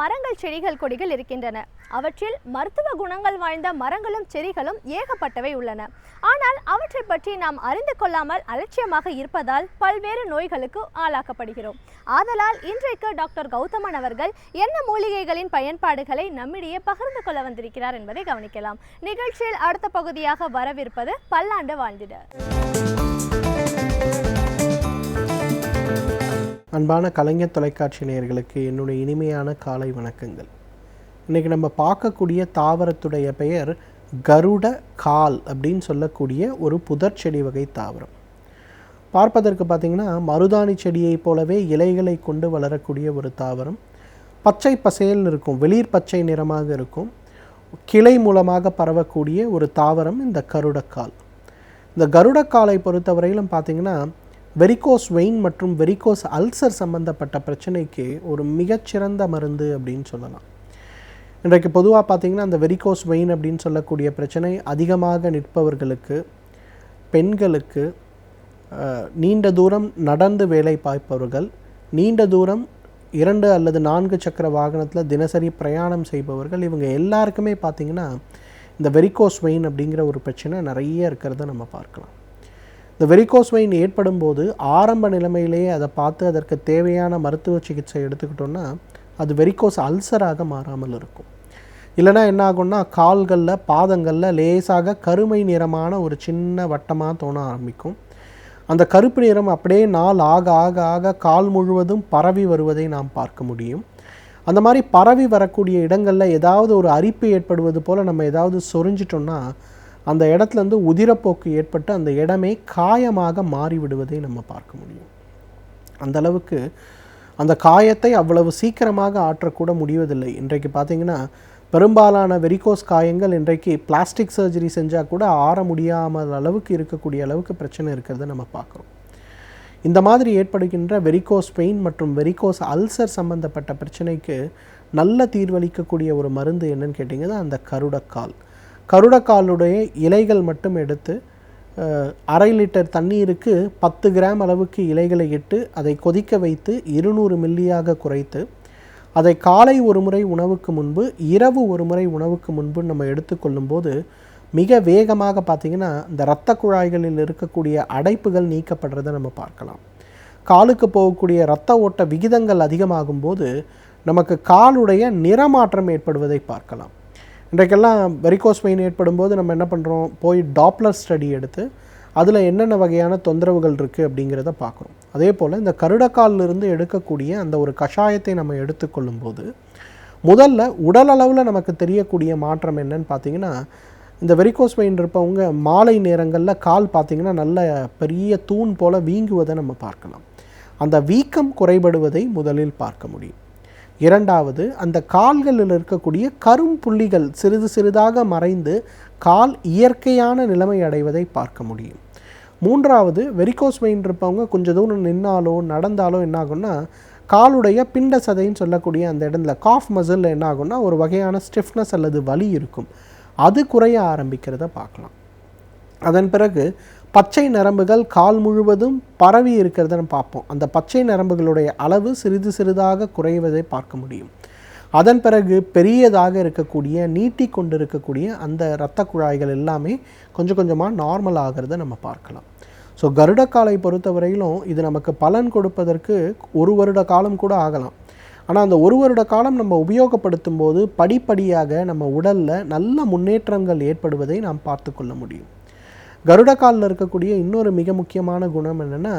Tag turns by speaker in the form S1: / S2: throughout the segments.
S1: மரங்கள், செடிகள், கொடிகள் இருக்கின்றன. அவற்றில் மருத்துவ குணங்கள் வாய்ந்த மரங்களும் செடிகளும் ஏகப்பட்டவை உள்ளன. ஆனால் அவற்றை பற்றி நாம் அறிந்து கொள்ளாமல் அலட்சியமாக இருப்பதால் பல்வேறு நோய்களுக்கு ஆளாக்கப்படுகிறோம். ஆதலால் இன்றைக்கு டாக்டர் கௌதமன் அவர்கள் என்ன மூலிகைகளின் பயன்பாடுகளை நம்மிடையே பகிர்ந்து கொள்ள வந்திருக்கிறார் என்பதை கவனிக்கலாம். நிகழ்ச்சியில் அடுத்த பகுதியாக வரவிருப்பது பல்லாண்டு வாழ்ந்திட.
S2: அன்பான கலைஞர் தொலைக்காட்சி நேயர்களுக்கு என்னுடைய இனிமையான காலை வணக்கங்கள். இன்றைக்கி நம்ம பார்க்கக்கூடிய தாவரத்துடைய பெயர் கருட கால் அப்படின்னு சொல்லக்கூடிய ஒரு புதர் செடி வகை தாவரம். பார்ப்பதற்கு பார்த்திங்கன்னா மருதாணி செடியைப் போலவே இலைகளை கொண்டு வளரக்கூடிய ஒரு தாவரம். பச்சை பசேல்னு இருக்கும், வெளிர் பச்சை நிறமாக இருக்கும். கிளை மூலமாக பரவக்கூடிய ஒரு தாவரம் இந்த கருடக்கால். இந்த கருடக்காலை பொறுத்தவரையிலும் பார்த்திங்கன்னா வெரிகோஸ் வெயின் மற்றும் வெரிகோஸ் அல்சர் சம்பந்தப்பட்ட பிரச்சனைக்கு ஒரு மிகச்சிறந்த மருந்து அப்படின்னு சொல்லலாம். இன்றைக்கு பொதுவாக பார்த்திங்கன்னா அந்த வெரிகோஸ் வெயின் அப்படின்னு சொல்லக்கூடிய பிரச்சனை அதிகமாக நிற்பவர்களுக்கு, பெண்களுக்கு, நீண்ட தூரம் நடந்து வேலை பார்ப்பவர்கள், நீண்ட தூரம் 2 அல்லது 4 சக்கர வாகனத்தில் தினசரி பிரயாணம் செய்பவர்கள், இவங்க எல்லாருக்குமே பார்த்திங்கன்னா இந்த வெரிகோஸ் வெயின் அப்படிங்கிற ஒரு பிரச்சனை நிறைய இருக்கிறத நம்ம பார்க்கலாம். இந்த வெரிகோஸ் வெயின் ஏற்படும் போது ஆரம்ப நிலைமையிலேயே அதை பார்த்து அதற்கு தேவையான மருத்துவ சிகிச்சை எடுத்துக்கிட்டோன்னா அது வெரிகோஸ் அல்சராக மாறாமல் இருக்கும். இல்லைனா என்ன ஆகும்னா கால்களில், பாதங்களில் லேசாக கருமை நிறமான ஒரு சின்ன வட்டமாக தோண ஆரம்பிக்கும். அந்த கருப்பு நிறம் அப்படியே நாள் ஆக ஆக ஆக கால் முழுவதும் பரவி வருவதை நாம் பார்க்க முடியும். அந்த மாதிரி பரவி வரக்கூடிய இடங்களில் ஏதாவது ஒரு அரிப்பு ஏற்படுவது போல் நம்ம ஏதாவது சொரிஞ்சிட்டோம்னா அந்த இடத்துலேருந்து உதிரப்போக்கு ஏற்பட்டு அந்த இடமே காயமாக மாறிவிடுவதை நம்ம பார்க்க முடியும். அந்த அளவுக்கு அந்த காயத்தை அவ்வளவு சீக்கிரமாக ஆற்றக்கூட முடிவதில்லை. இன்றைக்கு பார்த்திங்கன்னா பெரும்பாலான வெரிகோஸ் காயங்கள் இன்றைக்கு பிளாஸ்டிக் சர்ஜரி செஞ்சால் கூட ஆற முடியாமல் அளவுக்கு இருக்கக்கூடிய அளவுக்கு பிரச்சனை இருக்கிறத நம்ம பார்க்குறோம். இந்த மாதிரி ஏற்படுகின்ற வெரிகோஸ் பெயின் மற்றும் வெரிகோஸ் அல்சர் சம்பந்தப்பட்ட பிரச்சனைக்கு நல்ல தீர்வளிக்கக்கூடிய ஒரு மருந்து என்னன்னு கேட்டிங்கன்னா அந்த கருடக்கால். கருடக்காலுடைய இலைகள் மட்டும் எடுத்து 1/2 லிட்டர் தண்ணீருக்கு 10 கிராம் அளவுக்கு இலைகளை இட்டு அதை கொதிக்க வைத்து 200 மில்லியாக குறைத்து அதை காலை ஒரு முறை உணவுக்கு முன்பு, இரவு ஒரு முறை உணவுக்கு முன்பு நம்ம எடுத்துக்கொள்ளும் போது மிக வேகமாக பார்த்திங்கன்னா இந்த இரத்த குழாய்களில் இருக்கக்கூடிய அடைப்புகள் நீக்கப்படுறதை நம்ம பார்க்கலாம். காலுக்கு போகக்கூடிய இரத்த ஓட்ட விகிதங்கள் அதிகமாகும் போது நமக்கு காலுடைய நிறமாற்றம் ஏற்படுவதை பார்க்கலாம். இன்றைக்கெல்லாம் வெரிகோஸ் வெயின் ஏற்படும் போது நம்ம என்ன பண்ணுறோம், போய் டாப்லர் ஸ்டடி எடுத்து அதில் என்னென்ன வகையான தொந்தரவுகள் இருக்குது அப்படிங்கிறத பார்க்குறோம். அதே போல் இந்த கருடக்காலிலிருந்து எடுக்கக்கூடிய அந்த ஒரு கஷாயத்தை நம்ம எடுத்துக்கொள்ளும் போது முதல்ல உடலளவில் நமக்கு தெரியக்கூடிய மாற்றம் என்னன்னு பார்த்திங்கன்னா இந்த வெரிகோஸ் வெயின் இருப்பவங்க மாலை நேரங்களில் கால் பார்த்திங்கன்னா நல்ல பெரிய தூண் போல் வீங்குவதை நம்ம பார்க்கலாம். அந்த வீக்கம் குறைபடுவதை முதலில் பார்க்க முடியும். இரண்டாவது, அந்த கால்களில் இருக்கக்கூடிய கரும்புள்ளிகள் சிறிது சிறிதாக மறைந்து கால் இயற்கையான நிலைமை அடைவதை பார்க்க முடியும். மூன்றாவது, வெரிகோஸ் வெயின் இருப்பவங்க கொஞ்சம் தூரம் நின்னாலோ நடந்தாலோ என்ன ஆகும்னா காலுடைய பிண்ட சதைன்னு சொல்லக்கூடிய அந்த இடத்துல காஃப் மசிலில் என்ன ஆகும்னா ஒரு வகையான ஸ்டிஃப்னஸ் அல்லது வலி இருக்கும், அது குறைய ஆரம்பிக்கிறத பார்க்கலாம். அதன் பிறகு பச்சை நரம்புகள் கால் முழுவதும் பரவி இருக்கிறத நம்ம பார்ப்போம். அந்த பச்சை நரம்புகளுடைய அளவு சிறிது சிறிதாக குறைவதை பார்க்க முடியும். அதன் பிறகு பெரியதாக இருக்கக்கூடிய, நீட்டி கொண்டு இருக்கக்கூடிய அந்த இரத்த குழாய்கள் எல்லாமே கொஞ்சம் கொஞ்சமாக நார்மல் ஆகிறத நம்ம பார்க்கலாம். ஸோ கருடக்காலை பொறுத்தவரையிலும் இது நமக்கு பலன் கொடுப்பதற்கு 1 வருட காலம் கூட ஆகலாம். ஆனால் அந்த 1 வருட காலம் நம்ம உபயோகப்படுத்தும் போது படிப்படியாக நம்ம உடலில் நல்ல முன்னேற்றங்கள் ஏற்படுவதை நாம் பார்த்து கொள்ள முடியும். கருடக்காலில் இருக்கக்கூடிய இன்னொரு மிக முக்கியமான குணம் என்னென்னா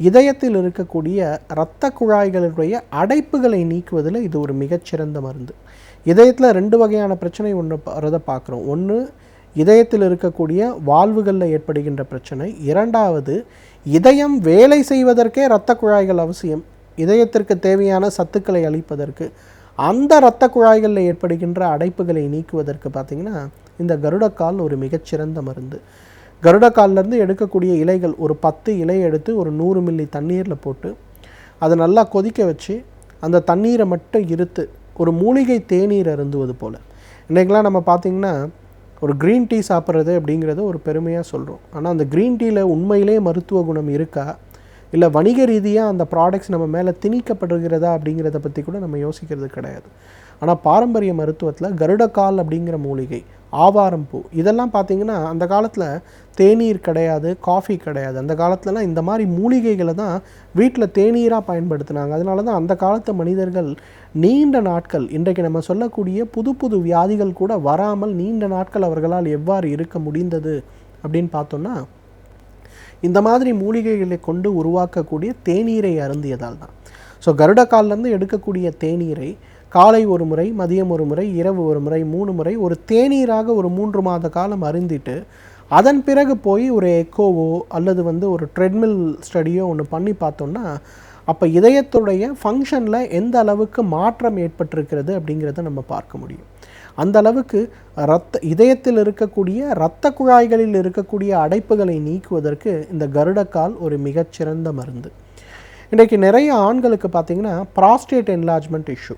S2: இதயத்தில் இருக்கக்கூடிய இரத்த குழாய்களுடைய அடைப்புகளை நீக்குவதில் இது ஒரு மிகச்சிறந்த மருந்து. இதயத்தில் 2 வகையான பிரச்சனை வரதை பார்க்குறோம். ஒன்று இதயத்தில் இருக்கக்கூடிய வால்வுகளில் ஏற்படுகின்ற பிரச்சனை. இரண்டாவது, இதயம் வேலை செய்வதற்கே இரத்த குழாய்கள் அவசியம். இதயத்திற்கு தேவையான சத்துக்களை அளிப்பதற்கு அந்த இரத்த குழாய்களில் ஏற்படுகின்ற அடைப்புகளை நீக்குவதற்கு பார்த்திங்கன்னா இந்த கருடக்கால் ஒரு மிகச்சிறந்த மருந்து. கருடக்காலிலேருந்து எடுக்கக்கூடிய இலைகள் ஒரு 10 இலை எடுத்து ஒரு 100 மில்லி தண்ணீரில் போட்டு அதை நல்லா கொதிக்க வச்சு அந்த தண்ணீரை மட்டும் இருத்து ஒரு மூலிகை தேநீர் அருந்துவது போல். இன்றைக்கெலாம் நம்ம பார்த்திங்கன்னா ஒரு க்ரீன் டீ சாப்பிட்றது அப்படிங்கிறது ஒரு பெருமையாக சொல்கிறோம். ஆனால் அந்த க்ரீன் டீயில் உண்மையிலே மருத்துவ குணம் இருக்கா, இல்லை வணிக ரீதியாக அந்த ப்ராடக்ட்ஸ் நம்ம மேலே திணிக்கப்படுகிறதா அப்படிங்கிறத பற்றி கூட நம்ம யோசிக்கிறது கிடையாது. ஆனால் பாரம்பரிய மருத்துவத்தில் கருடக்கால் அப்படிங்கிற மூலிகை, ஆவாரம் பூ, இதெல்லாம் பார்த்திங்கன்னா அந்த காலத்தில் தேநீர் கிடையாது, காஃபி கிடையாது. அந்த காலத்துலலாம் இந்த மாதிரி மூலிகைகளை தான் வீட்டில் தேநீராக பயன்படுத்தினாங்க. அதனால தான் அந்த காலத்து மனிதர்கள் நீண்ட நாட்கள், இன்றைக்கு நம்ம சொல்லக்கூடிய புது புது வியாதிகள் கூட வராமல் நீண்ட நாட்கள் அவர்களால் எவ்வாறு இருக்க முடிந்தது அப்படின்னு பார்த்தோன்னா இந்த மாதிரி மூலிகைகளை கொண்டு உருவாக்கக்கூடிய தேநீரை அருந்தியதால் தான். ஸோ கருடக்கால்லேருந்து எடுக்கக்கூடிய தேநீரை காலை ஒரு முறை, மதியம் ஒரு முறை, இரவு ஒரு முறை, 3 முறை ஒரு தேநீராக ஒரு 3 மாத காலம் அருந்திட்டு அதன் பிறகு போய் ஒரு எக்கோவோ அல்லது ஒரு ட்ரெட்மில் ஸ்டடியோ ஒன்று பண்ணி பார்த்தோன்னா அப்போ இதயத்துடைய ஃபங்க்ஷனில் எந்த அளவுக்கு மாற்றம் ஏற்பட்டிருக்கிறது அப்படிங்கிறத நம்ம பார்க்க முடியும். அந்த அளவுக்கு இதயத்தில் இருக்கக்கூடிய இரத்த குழாய்களில் இருக்கக்கூடிய அடைப்புகளை நீக்குவதற்கு இந்த கருடக்கால் ஒரு மிகச்சிறந்த மருந்து. இன்றைக்கு நிறைய ஆண்களுக்கு பார்த்திங்கன்னா ப்ராஸ்டேட் என்லார்ஜ்மெண்ட் இஷ்யூ.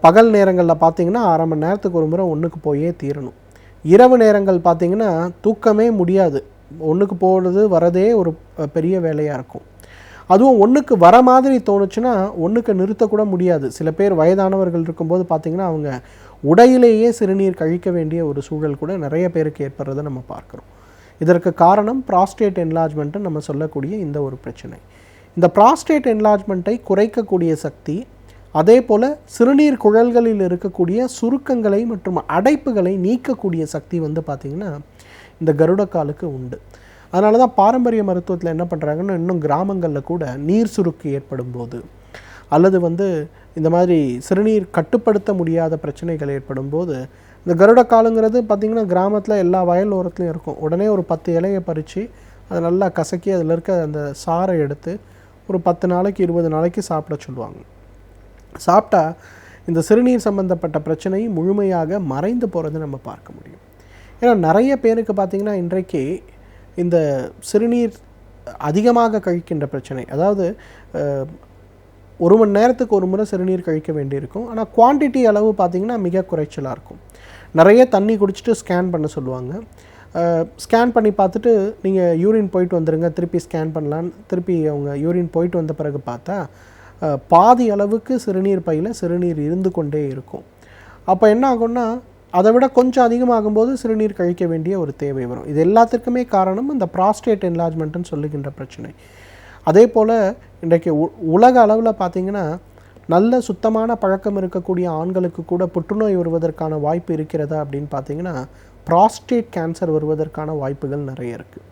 S2: பகல் நேரங்களில் பார்த்திங்கன்னா 1/2 மணி நேரத்துக்கு ஒரு முறை ஒன்றுக்கு போயே தீரணும். இரவு நேரங்கள் பார்த்திங்கன்னா தூக்கமே முடியாது. ஒன்றுக்கு போகிறது வரதே ஒரு பெரிய வேலையாக இருக்கும். அதுவும் ஒன்றுக்கு வர மாதிரி தோணுச்சுன்னா ஒன்றுக்கு நிறுத்தக்கூட முடியாது. சில பேர் வயதானவர்கள் இருக்கும்போது பார்த்திங்கன்னா அவங்க உடையிலேயே சிறுநீர் கழிக்க வேண்டிய ஒரு சூழல் கூட நிறைய பேருக்கு ஏற்படுறதை நம்ம பார்க்குறோம். இதற்கு காரணம் ப்ராஸ்டேட் என்லார்ஜ்மெண்ட்டு நம்ம சொல்லக்கூடிய இந்த ஒரு பிரச்சனை. இந்த ப்ராஸ்டேட் என்லார்ஜ்மெண்ட்டை குறைக்கக்கூடிய சக்தி, அதே போல் சிறுநீர் குழல்களில் இருக்கக்கூடிய சுருக்கங்களை மற்றும் அடைப்புகளை நீக்கக்கூடிய சக்தி பார்த்திங்கன்னா இந்த கருடக்காலுக்கு உண்டு. அதனால தான் பாரம்பரிய மருத்துவத்தில் என்ன பண்ணுறாங்கன்னா இன்னும் கிராமங்களில் கூட நீர் சுருக்கு ஏற்படும் போது அல்லது இந்த மாதிரி சிறுநீர் கட்டுப்படுத்த முடியாத பிரச்சனைகள் ஏற்படும் போது இந்த கருடக்காலுங்கிறது பார்த்திங்கன்னா கிராமத்தில் எல்லா வயல் ஓரத்துலையும் இருக்கும். உடனே ஒரு 10 இலையை பறித்து அதை நல்லா கசக்கி அதில் இருக்க அந்த சாறை எடுத்து ஒரு 10 நாளைக்கு 20 நாளைக்கு சாப்பிட சொல்லுவாங்க. சாப்பிட்டா இந்த சிறுநீர் சம்பந்தப்பட்ட பிரச்சனை முழுமையாக மறைந்து போகிறத நம்ம பார்க்க முடியும். ஏன்னா நிறைய பேருக்கு பார்த்திங்கன்னா இன்றைக்கு இந்த சிறுநீர் அதிகமாக கழிக்கின்ற பிரச்சனை, அதாவது 1 மணி நேரத்துக்கு ஒரு முறை சிறுநீர் கழிக்க வேண்டியிருக்கும். ஆனால் குவான்டிட்டி அளவு பார்த்திங்கன்னா மிக குறைச்சலாக இருக்கும். நிறைய தண்ணி குடிச்சிட்டு ஸ்கேன் பண்ண சொல்லுவாங்க. ஸ்கேன் பண்ணி பார்த்துட்டு நீங்கள் யூரின் போயிட்டு வந்துடுங்க, திருப்பி ஸ்கேன் பண்ணலான்னு திருப்பி அவங்க யூரின் போயிட்டு வந்த பிறகு பார்த்தா பாதி அளவுக்கு சிறுநீர் பையில் சிறுநீர் இருந்து கொண்டே இருக்கும். அப்போ என்ன ஆகும்னா அதை விட கொஞ்சம் அதிகமாகும்போது சிறுநீர் கழிக்க வேண்டிய ஒரு தேவை வரும். இது எல்லாத்துக்குமே காரணம் இந்த ப்ராஸ்டேட் என்லார்ஜ்மெண்ட்டுன்னு சொல்லுகின்ற பிரச்சனை. அதே போல் இன்றைக்கு உலக அளவில் பார்த்திங்கன்னா நல்ல சுத்தமான பழக்கம் இருக்கக்கூடிய ஆண்களுக்கு கூட புற்றுநோய் வருவதற்கான வாய்ப்பு இருக்கிறதா அப்படின்னு பார்த்திங்கன்னா ப்ராஸ்டேட் கேன்சர் வருவதற்கான வாய்ப்புகள் நிறைய இருக்குது.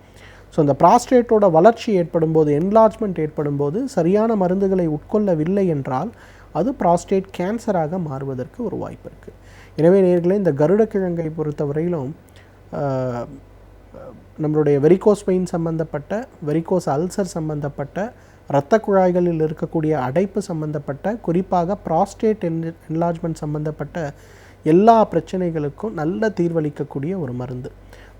S2: ஸோ இந்த ப்ராஸ்டேட்டோட வளர்ச்சி ஏற்படும் போது, என்லார்ஜ்மெண்ட் ஏற்படும் போது சரியான மருந்துகளை உட்கொள்ளவில்லை என்றால் அது ப்ராஸ்டேட் கேன்சராக மாறுவதற்கு ஒரு வாய்ப்பு இருக்குது. எனவே நேயர்களே, இந்த கருடக்கிழங்கை பொறுத்தவரையிலும் நம்மளுடைய வெரிகோஸ் வெயின் சம்பந்தப்பட்ட, வெரிகோஸ் அல்சர் சம்பந்தப்பட்ட, இரத்த குழாய்களில் இருக்கக்கூடிய அடைப்பு சம்பந்தப்பட்ட, குறிப்பாக ப்ராஸ்டேட் என்லார்ஜ்மெண்ட் சம்பந்தப்பட்ட எல்லா பிரச்சனைகளுக்கும் நல்ல தீர்வளிக்கக்கூடிய ஒரு மருந்து.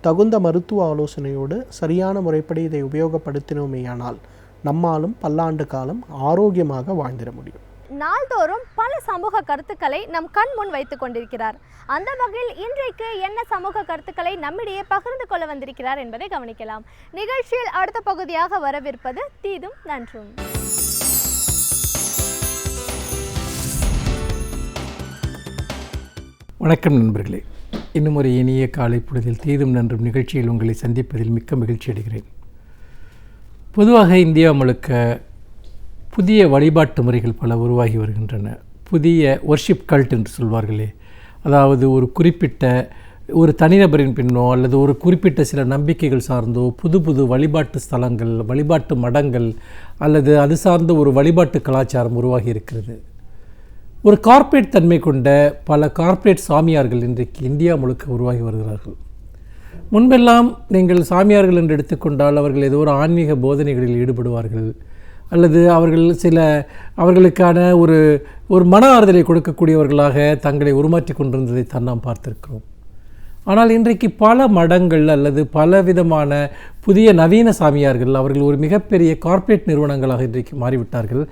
S2: தகுந்த மருத்துவ ஆலோசனையோடு சரியான முறைப்படி இதை உபயோகப்படுத்தினோமேயானால் நம்மாலும் பல்லாண்டு காலம் ஆரோக்கியமாக வாழ்ந்திட முடியும்.
S1: நாள்தோறும் பல சமூக கருத்துக்களை நம் கண் முன் வைத்துக் கொண்டிருக்கிறார். அந்த வகையில் இன்றைக்கு என்ன சமூக கருத்துக்களை நம்மிடையே பகிர்ந்து கொள்ள வந்திருக்கிறார் என்பதை கவனிக்கலாம். நிகழ்ச்சியில் அடுத்த பகுதியாக வரவிருப்பது தீதும் நன்றும்.
S3: வணக்கம் நண்பர்களே, இன்னும் ஒரு இனிய காலை பொழுதில் தீதும் நன்றும் நிகழ்ச்சியில் உங்களை சந்திப்பதில் மிக்க மகிழ்ச்சி அடைகிறேன். பொதுவாக இந்தியா முழுக்க புதிய வழிபாட்டு முறைகள் பல உருவாகி வருகின்றன. புதிய ஒர்ஷிப் கல்ட் என்று சொல்வார்களே, அதாவது ஒரு குறிப்பிட்ட ஒரு தனிநபரின் பின்னோ அல்லது ஒரு குறிப்பிட்ட சில நம்பிக்கைகள் சார்ந்தோ புது புது வழிபாட்டு ஸ்தலங்கள், வழிபாட்டு மடங்கள் அல்லது அது சார்ந்த ஒரு வழிபாட்டு கலாச்சாரம் உருவாகி இருக்கிறது. ஒரு கார்ப்பரேட் தன்மை கொண்ட பல கார்ப்பரேட் சாமியார்கள் இன்றைக்கு இந்தியா முழுக்க உருவாகி வருகிறார்கள். முன்பெல்லாம் நீங்கள் சாமியார்கள் என்று எடுத்துக்கொண்டால் அவர்கள் ஏதோ ஒரு ஆன்மீக போதனைகளில் ஈடுபடுவார்கள் அல்லது அவர்களுக்கான ஒரு மன ஆறுதலை கொடுக்கக்கூடியவர்களாக தங்களை உருமாற்றி கொண்டிருந்ததை தான் நாம் பார்த்திருக்கிறோம். ஆனால் இன்றைக்கு பல மடங்கள் அல்லது பல விதமான புதிய நவீன சாமியார்கள் அவர்கள் ஒரு மிகப்பெரிய கார்ப்பரேட் நிறுவனங்களாக இன்றைக்கு மாறிவிட்டார்கள்.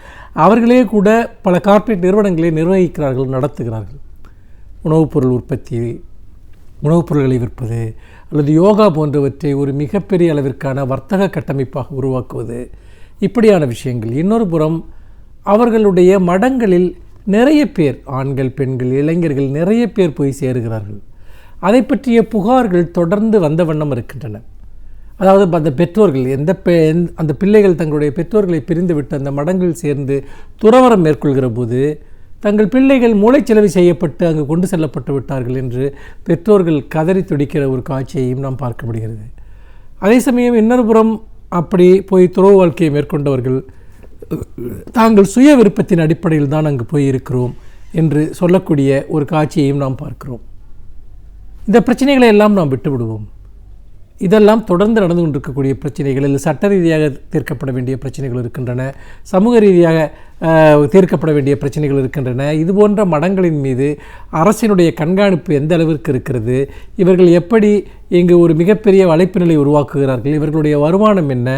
S3: அவர்களே கூட பல கார்ப்பரேட் நிறுவனங்களை நிர்வகிக்கிறார்கள், நடத்துகிறார்கள். உணவுப் பொருள் உற்பத்தி, உணவுப் பொருட்களை விற்பது அல்லது யோகா போன்றவற்றை ஒரு மிகப்பெரிய அளவிற்கான வர்த்தக கட்டமைப்பாக உருவாக்குவது, இப்படியான விஷயங்கள். இன்னொரு புறம் அவர்களுடைய மடங்களில் நிறைய பேர், ஆண்கள், பெண்கள், இளைஞர்கள் நிறைய பேர் போய் சேருகிறார்கள். அதை பற்றிய புகார்கள் தொடர்ந்து வந்த வண்ணம் இருக்கின்றன. அதாவது அந்த பெற்றோர்கள் அந்த பிள்ளைகள் தங்களுடைய பெற்றோர்களை பிரிந்துவிட்டு அந்த மடங்கள் சேர்ந்து துறவரம் மேற்கொள்கிற போது தங்கள் பிள்ளைகள் மூளைச்சலவை செய்யப்பட்டு அங்கு கொண்டு செல்லப்பட்டு விட்டார்கள் என்று பெற்றோர்கள் கதறி துடிக்கிற ஒரு காட்சியையும் நாம் பார்க்க முடிகிறது. அதே சமயம் இன்னொரு புறம் அப்படி போய் துறவு வாழ்க்கையை மேற்கொண்டவர்கள் தாங்கள் சுய விருப்பத்தின் அடிப்படையில் தான் அங்கு போய் இருக்கிறோம் என்று சொல்லக்கூடிய ஒரு காட்சியையும் நாம் பார்க்கிறோம். இந்த பிரச்சனைகளை எல்லாம் நாம் விட்டுவிடுவோம். இதெல்லாம் தொடர்ந்து நடந்து கொண்டிருக்கக்கூடிய பிரச்சனைகள். இல்லை சட்ட ரீதியாக தீர்க்கப்பட வேண்டிய பிரச்சனைகள் இருக்கின்றன, சமூக ரீதியாக தீர்க்கப்பட வேண்டிய பிரச்சனைகள் இருக்கின்றன. இதுபோன்ற மடங்களின் மீது அரசினுடைய கண்காணிப்பு எந்த அளவிற்கு இருக்கிறது, இவர்கள் எப்படி இங்கு ஒரு மிகப்பெரிய வலைப்பு நிலை உருவாக்குகிறார்கள், இவர்களுடைய வருமானம் என்ன,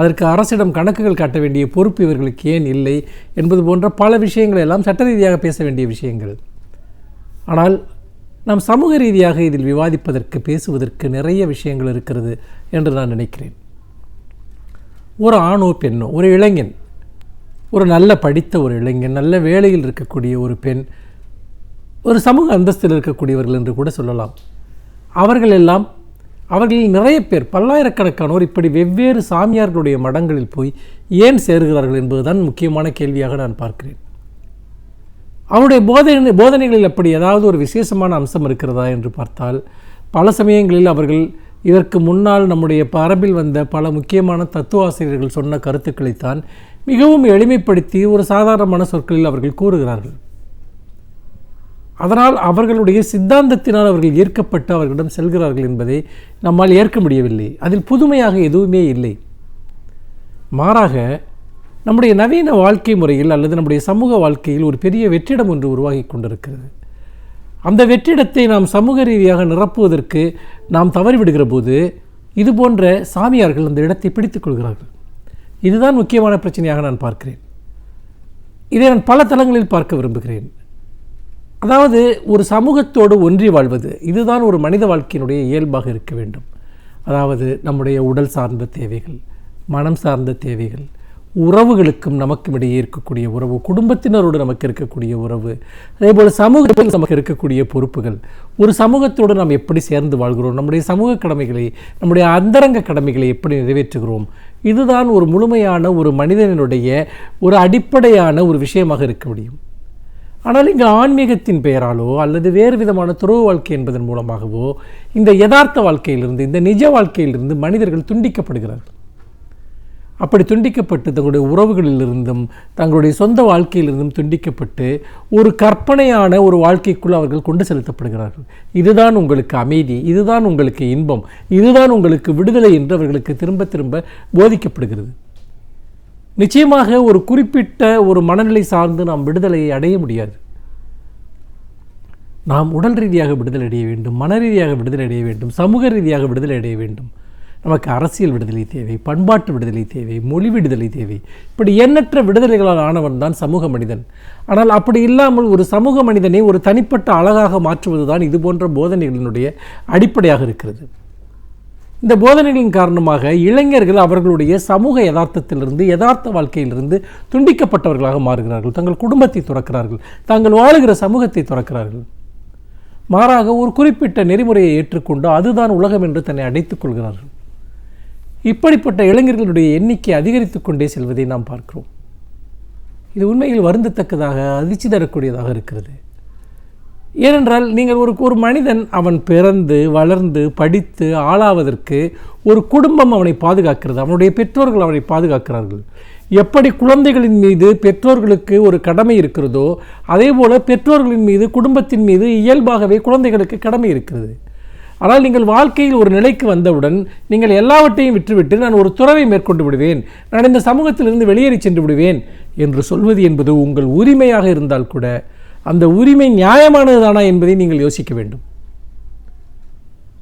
S3: அதற்கு அரசிடம் கணக்குகள் காட்ட வேண்டிய பொறுப்பு இவர்களுக்கு ஏன் இல்லை என்பது போன்ற பல விஷயங்கள் எல்லாம் சட்ட ரீதியாக பேச வேண்டிய விஷயங்கள். ஆனால் நாம் சமூக ரீதியாக இதில் விவாதிப்பதற்கு, பேசுவதற்கு நிறைய விஷயங்கள் இருக்கிறது என்று நான் நினைக்கிறேன். ஒரு ஆணோ பெண்ணோ, ஒரு இளைஞன், ஒரு நல்ல படித்த ஒரு இளைஞன், நல்ல வேலையில் இருக்கக்கூடிய ஒரு பெண், ஒரு சமூக அந்தஸ்தில் இருக்கக்கூடியவர்கள் என்று கூட சொல்லலாம். அவர்களில் நிறைய பேர், பல்லாயிரக்கணக்கானோர் இப்படி வெவ்வேறு சாமியார்களுடைய மடங்களில் போய் ஏன் சேருகிறார்கள் என்பதுதான் முக்கியமான கேள்வியாக நான் பார்க்கிறேன். அவருடைய போதனைகளில் அப்படி ஏதாவது ஒரு விசேஷமான அம்சம் இருக்கிறதா என்று பார்த்தால், பல சமயங்களில் அவர்கள் இதற்கு முன்னால் நம்முடைய மரபில் வந்த பல முக்கியமான தத்துவ ஆசிரியர்கள் சொன்ன கருத்துக்களைத்தான் மிகவும் எளிமைப்படுத்தி ஒரு சாதாரணமான சொற்களில் அவர்கள் கூறுகிறார்கள். அதனால் அவர்களுடைய சித்தாந்தத்தினால் அவர்கள் ஈர்க்கப்பட்டு அவர்களிடம் செல்கிறார்கள் என்பதை நம்மால் ஏற்க முடியவில்லை. அதில் புதுமையாக எதுவுமே இல்லை. மாறாக நம்முடைய நவீன வாழ்க்கை முறையில் அல்லது நம்முடைய சமூக வாழ்க்கையில் ஒரு பெரிய வெற்றிடம் ஒன்று உருவாகி கொண்டிருக்கிறது. அந்த வெற்றிடத்தை நாம் சமூக ரீதியாக நிரப்புவதற்கு நாம் தவறிவிடுகிற போது இது போன்ற சாமியார்கள் அந்த இடத்தை பிடித்துக் கொள்கிறார்கள். இதுதான் முக்கியமான பிரச்சனையாக நான் பார்க்கிறேன். இதை நான் பல தளங்களில் பார்க்க விரும்புகிறேன். அதாவது ஒரு சமூகத்தோடு ஒன்றி வாழ்வது, இதுதான் ஒரு மனித வாழ்க்கையினுடைய இயல்பாக இருக்க வேண்டும். அதாவது நம்முடைய உடல் சார்ந்த தேவைகள், மனம் சார்ந்த தேவைகள், உறவுகளுக்கும் நமக்கும் இடையே இருக்கக்கூடிய உறவு, குடும்பத்தினரோடு நமக்கு இருக்கக்கூடிய உறவு, அதேபோல் சமூகத்தில் நமக்கு இருக்கக்கூடிய பொறுப்புகள், ஒரு சமூகத்தோடு நாம் எப்படி சேர்ந்து வாழ்கிறோம், நம்முடைய சமூக கடமைகளை, நம்முடைய அந்தரங்க கடமைகளை எப்படி நிறைவேற்றுகிறோம், இதுதான் ஒரு முழுமையான ஒரு மனிதனுடைய ஒரு அடிப்படையான ஒரு விஷயமாக இருக்க முடியும். ஆனால் இங்கு ஆன்மீகத்தின் பெயராலோ அல்லது வேறு விதமான துறவு வாழ்க்கை என்பதன் மூலமாகவோ இந்த யதார்த்த வாழ்க்கையிலிருந்து, இந்த நிஜ வாழ்க்கையிலிருந்து மனிதர்கள் துண்டிக்கப்படுகிறார்கள். அப்படி துண்டிக்கப்பட்டு தங்களுடைய உறவுகளிலிருந்தும் தங்களுடைய சொந்த வாழ்க்கையிலிருந்தும் துண்டிக்கப்பட்டு ஒரு கற்பனையான ஒரு வாழ்க்கைக்குள் அவர்கள் கொண்டு செலுத்தப்படுகிறார்கள். இதுதான் உங்களுக்கு அமைதி, இதுதான் உங்களுக்கு இன்பம், இதுதான் உங்களுக்கு விடுதலை என்று அவர்களுக்கு திரும்ப திரும்ப போதிக்கப்படுகிறது. நிச்சயமாக ஒரு குறிப்பிட்ட ஒரு மனநிலை சார்ந்து நாம் விடுதலையை அடைய முடியாது. நாம் உடல் ரீதியாக விடுதலை அடைய வேண்டும், மன ரீதியாக விடுதலை அடைய வேண்டும், சமூக ரீதியாக விடுதலை அடைய வேண்டும். நமக்கு அரசியல் விடுதலை தேவை, பண்பாட்டு விடுதலை தேவை, மொழி விடுதலை தேவை. இப்படி எண்ணற்ற விடுதலைகளால் ஆனவன் தான் சமூக மனிதன். ஆனால் அப்படி இல்லாமல் ஒரு சமூக மனிதனை ஒரு தனிப்பட்ட அழகாக மாற்றுவது தான் இது போன்ற போதனைகளினுடைய அடிப்படையாக இருக்கிறது. இந்த போதனைகளின் காரணமாக இளைஞர்கள் அவர்களுடைய சமூக யதார்த்தத்திலிருந்து, யதார்த்த வாழ்க்கையிலிருந்து துண்டிக்கப்பட்டவர்களாக மாறுகிறார்கள். தங்கள் குடும்பத்தை துறக்கிறார்கள், தாங்கள் வாழுகிற சமூகத்தை துறக்கிறார்கள். மாறாக ஒரு குறிப்பிட்ட நெறிமுறையை ஏற்றுக்கொண்டு அதுதான் உலகம் என்று தன்னை அடைத்துக் கொள்கிறார்கள். இப்படிப்பட்ட இளைஞர்களுடைய எண்ணிக்கை அதிகரித்து கொண்டே செல்வதை நாம் பார்க்கிறோம். இது உண்மையில் வருந்தத்தக்கதாக, அதிர்ச்சி தரக்கூடியதாக இருக்கிறது. ஏனென்றால் நீங்கள் ஒரு மனிதன் அவன் பிறந்து வளர்ந்து படித்து ஆளாவதற்கு ஒரு குடும்பம் அவனை பாதுகாக்கிறது, அவனுடைய பெற்றோர்கள் அவனை பாதுகாக்கிறார்கள். எப்படி குழந்தைகளின் மீது பெற்றோர்களுக்கு ஒரு கடமை இருக்கிறதோ அதே போல பெற்றோர்களின் மீது, குடும்பத்தின் மீது இயல்பாகவே குழந்தைகளுக்கு கடமை இருக்கிறது. ஆனால் நீங்கள் வாழ்க்கையில் ஒரு நிலைக்கு வந்தவுடன் நீங்கள் எல்லாவற்றையும் விட்டுவிட்டு நான் ஒரு துறவை மேற்கொண்டு விடுவேன், நான் இந்த சமூகத்திலிருந்து வெளியேறி சென்று விடுவேன் என்று சொல்வது என்பது உங்கள் உரிமையாக இருந்தால் கூட அந்த உரிமை நியாயமானதுதானா என்பதை நீங்கள் யோசிக்க வேண்டும்.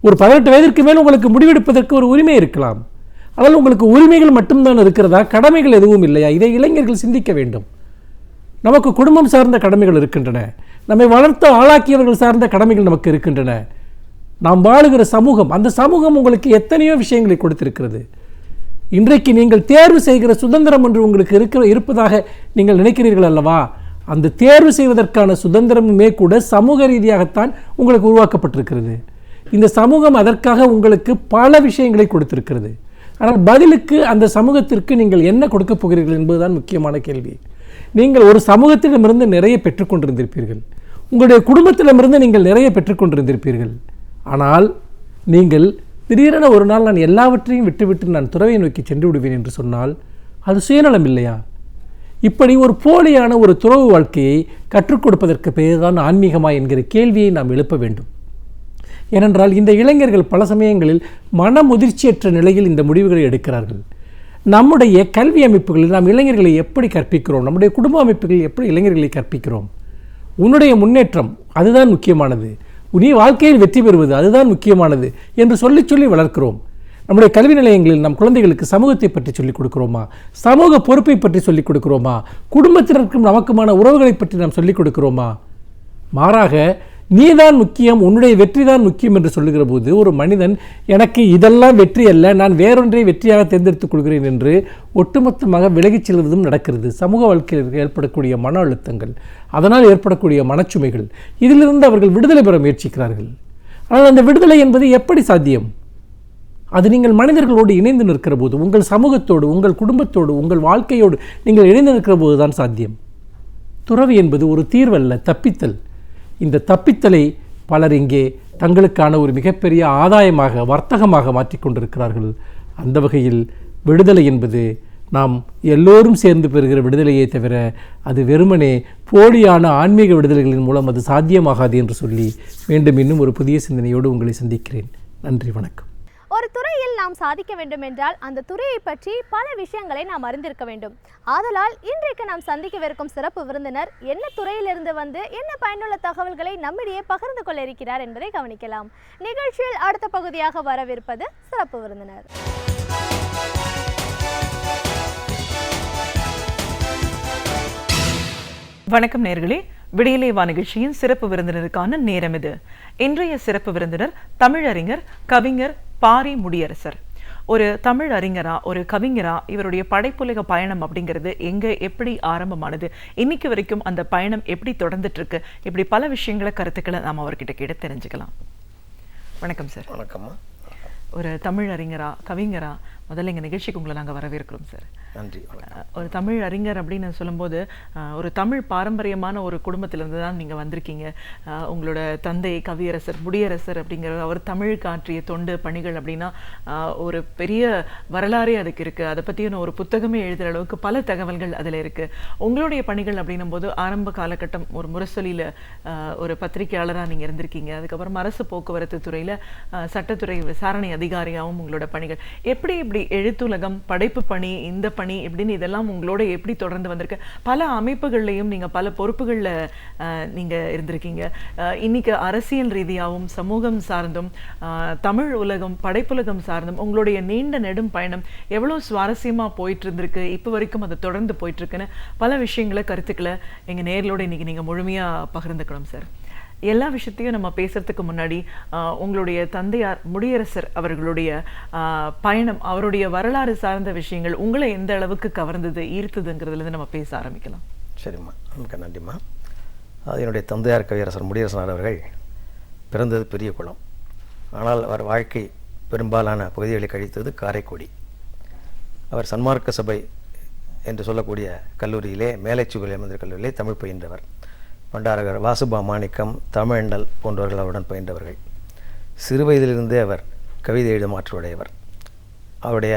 S3: ஒரு 18 வயதிற்கு மேல் உங்களுக்கு முடிவெடுப்பதற்கு ஒரு உரிமை இருக்கலாம். ஆனால் உங்களுக்கு உரிமைகள் மட்டும்தான் இருக்கிறதா, கடமைகள் எதுவும் இல்லையா? இதை இளைஞர்கள் சிந்திக்க வேண்டும். நமக்கு குடும்பம் சார்ந்த கடமைகள் இருக்கின்றன, நம்மை வளர்த்து ஆளாக்கியவர்கள் சார்ந்த கடமைகள் நமக்கு இருக்கின்றன. நாம் வாழுகிற சமூகம், அந்த சமூகம் உங்களுக்கு எத்தனையோ விஷயங்களை கொடுத்திருக்கிறது. இன்றைக்கு நீங்கள் தேர்வு செய்கிற சுதந்திரம் ஒன்று உங்களுக்கு இருப்பதாக நீங்கள் நினைக்கிறீர்கள் அல்லவா? அந்த தேர்வு செய்வதற்கான சுதந்திரமுமே கூட சமூக ரீதியாகத்தான் உங்களுக்கு உருவாக்கப்பட்டிருக்கிறது. இந்த சமூகம் அதற்காக உங்களுக்கு பல விஷயங்களை கொடுத்திருக்கிறது. ஆனால் பதிலுக்கு அந்த சமூகத்திற்கு நீங்கள் என்ன கொடுக்கப் போகிறீர்கள் என்பதுதான் முக்கியமான கேள்வி. நீங்கள் ஒரு சமூகத்திடமிருந்து நிறைய பெற்றுக்கொண்டிருந்திருப்பீர்கள், உங்களுடைய குடும்பத்திடமிருந்து நீங்கள் நிறைய பெற்றுக்கொண்டிருந்திருப்பீர்கள். ஆனால் நீங்கள் திடீரென ஒரு நாள் நான் எல்லாவற்றையும் விட்டுவிட்டு நான் துறவை நோக்கி சென்று விடுவேன் என்று சொன்னால் அது சுயநலம் இல்லையா? இப்படி ஒரு போலியான ஒரு துறவு வாழ்க்கையை கற்றுக் கொடுப்பதற்கு பெயர்தான் ஆன்மீகமா என்கிற கேள்வியை நாம் எழுப்ப வேண்டும். ஏனென்றால் இந்த இளைஞர்கள் பல சமயங்களில் மன முதிர்ச்சியற்ற நிலையில் இந்த முடிவுகளை எடுக்கிறார்கள். நம்முடைய கல்வி அமைப்புகளில் நாம் இளைஞர்களை எப்படி கற்பிக்கிறோம், நம்முடைய குடும்ப அமைப்புகளில் எப்படி இளைஞர்களை கற்பிக்கிறோம்? உன்னுடைய முன்னேற்றம் அதுதான் முக்கியமானது, நீ வாழ்க்கையில் வெற்றி பெறுவது அதுதான் முக்கியமானது என்று சொல்லி சொல்லி வளர்க்கிறோம். நம்முடைய கல்வி நிலையங்களில் நம் குழந்தைகளுக்கு சமூகத்தை பற்றி சொல்லிக் கொடுக்கிறோமா? சமூக பொறுப்பை பற்றி சொல்லிக் கொடுக்கிறோமா? குடும்பத்தினருக்கும் நமக்குமான உறவுகளை பற்றி நாம் சொல்லிக் கொடுக்கிறோமா? மாறாக நீதான் முக்கியம், உன்னுடைய வெற்றி தான் முக்கியம் என்று சொல்லுகிற போது ஒரு மனிதன் எனக்கு இதெல்லாம் வெற்றி அல்ல, நான் வேறொன்றை வெற்றியாக தேர்ந்தெடுத்துக் கொள்கிறேன் என்று ஒட்டுமொத்தமாக விலகிச் செல்வதும் நடக்கிறது. சமூக வாழ்க்கையில் ஏற்படக்கூடிய மன அழுத்தங்கள், அதனால் ஏற்படக்கூடிய மனச்சுமைகள், இதிலிருந்து அவர்கள் விடுதலை பெற முயற்சிக்கிறார்கள். ஆனால் அந்த விடுதலை என்பது எப்படி சாத்தியம்? அது நீங்கள் மனிதர்களோடு இணைந்து நிற்கிற போது, உங்கள் சமூகத்தோடு, உங்கள் குடும்பத்தோடு, உங்கள் வாழ்க்கையோடு நீங்கள் இணைந்து நிற்கிற போது தான் சாத்தியம். துறவு என்பது ஒரு தீர்வல்ல, தப்பித்தல். இந்த தப்பித்தலை பலர் இங்கே தங்களுக்கான ஒரு மிகப்பெரிய ஆதாயமாக, வர்த்தகமாக மாற்றிக்கொண்டிருக்கிறார்கள். அந்த வகையில் விடுதலை என்பது நாம் எல்லோரும் சேர்ந்து பெறுகிற விடுதலையே தவிர அது வெறுமனே போலியான ஆன்மீக விடுதலைகளின் மூலம் அது சாத்தியமாகாது என்று சொல்லி மீண்டும் இன்னும் ஒரு புதிய சிந்தனையோடு உங்களை சந்திக்கிறேன். நன்றி, வணக்கம்.
S1: ஒரு துறையில் நாம் சாதிக்க வேண்டும் என்றால் அந்த துறையை பற்றி பல விஷயங்களை நாம் அறிந்திருக்க வேண்டும். ஆதலால் இன்றைக்கு நாம் சந்திக்கவிருக்கும் சிறப்பு விருந்தினர் என்ன துறையிலிருந்து வந்து என்ன பயனுள்ள தகவல்களை நம்மிடையே பகிர்ந்து கொள்ள இருக்கிறார் என்பதை கவனிக்கலாம். நிகழ்ச்சியில் அடுத்த பகுதியாக வரவிருப்பது சிறப்பு விருந்தினர்.
S4: வணக்கம் நேயர்களே, விடியலே வா நிகழ்ச்சியின் சிறப்பு விருந்தினருக்கான நேரம் இது. இன்றைய சிறப்பு விருந்தினர் தமிழறிஞர், கவிஞர் பாரி முடியரசர். ஒரு தமிழ் அறிஞரா, ஒரு கவிஞரா, இவருடைய படைப்புலக பயணம் அப்படிங்கிறது எங்க எப்படி ஆரம்பமானது, இன்னைக்கு வரைக்கும் அந்த பயணம் எப்படி தொடர்ந்துட்டு இருக்கு, இப்படி பல விஷயங்களை, கருத்துக்களை நாம் அவர்கிட்ட கேட்டு தெரிஞ்சுக்கலாம். வணக்கம் சார்.
S5: வணக்கம்மா.
S4: ஒரு தமிழ் அறிஞரா, கவிஞரா, முதல்ல எங்கள் நிகழ்ச்சிக்கு உங்களை நாங்கள் வரவேற்கிறோம் சார்.
S5: நன்றி.
S4: ஒரு தமிழ் அறிஞர் அப்படின்னு சொல்லும்போது ஒரு தமிழ் பாரம்பரியமான ஒரு குடும்பத்திலிருந்து தான் நீங்கள் வந்திருக்கீங்க. உங்களோட தந்தை கவியரசர் முடியரசர் அப்படிங்கிற அவர் தமிழுக்கு ஆற்றிய தொண்டு பணிகள் அப்படின்னா ஒரு பெரிய வரலாறே அதுக்கு இருக்குது. அதை பற்றின ஒரு புத்தகமே எழுதுகிற அளவுக்கு பல தகவல்கள் அதில் இருக்குது. உங்களுடைய பணிகள் அப்படின்னும் போது ஆரம்ப காலகட்டம் ஒரு முரசொலியில் ஒரு பத்திரிகையாளராக நீங்கள் இருந்திருக்கீங்க. அதுக்கப்புறம் அரசு போக்குவரத்து துறையில் சட்டத்துறை விசாரணை அதிகாரியாகவும் உங்களோட பணிகள். எப்படி இப்படி எழுத்துலகம், படைப்பு பணி, இந்த பணி இப்படின்னு இதெல்லாம் உங்களோட எப்படி தொடர்ந்து வந்திருக்கு? பல அமைப்புகள்லையும் நீங்கள் பல பொறுப்புகளில் நீங்கள் இருந்திருக்கீங்க. இன்னைக்கு அரசியல் ரீதியாகவும் சமூகம் சார்ந்தும் தமிழ் உலகம், படைப்புலகம் சார்ந்தும் உங்களுடைய நீண்ட நெடும் பயணம் எவ்வளோ சுவாரஸ்யமாக போயிட்டு இருந்திருக்கு, இப்போ வரைக்கும் அது தொடர்ந்து போயிட்டு இருக்குன்னு பல விஷயங்களை, கருத்துக்களை எங்கள் நேர்களோட இன்னைக்கு நீங்கள் முழுமையாக பகிர்ந்துக்கணும் சார். எல்லா விஷயத்தையும் நம்ம பேசுறதுக்கு முன்னாடி உங்களுடைய தந்தையார் முடியரசர் அவர்களுடைய பயணம், அவருடைய வரலாறு சார்ந்த விஷயங்கள் உங்களை எந்த அளவுக்கு கவர்ந்தது, ஈர்த்ததுங்கிறதுலேருந்து நம்ம பேச ஆரம்பிக்கலாம்.
S5: சரிம்மா, நமக்கு நன்றிம்மா. என்னுடைய தந்தையார் கவியரசர் முடியரசனார் அவர்கள் பிறந்தது பெரிய குளம். ஆனால் அவர் வாழ்க்கை பெரும்பாலான பகுதிகளை கழித்தது காரைக்குடி. அவர் சன்மார்க்க சபை என்று சொல்லக்கூடிய கல்லூரியிலே, மேலைச்சுவலி அமர்ந்த கல்லூரியிலே தமிழ் பயின்றவர். பண்டாரகர் வாசுபா மாணிக்கம், தமிழண்டல் போன்றவர்கள் அவருடன் பயின்றவர்கள். சிறு வயதிலிருந்தே அவர் கவிதை எழுத மாற்றுடையவர். அவருடைய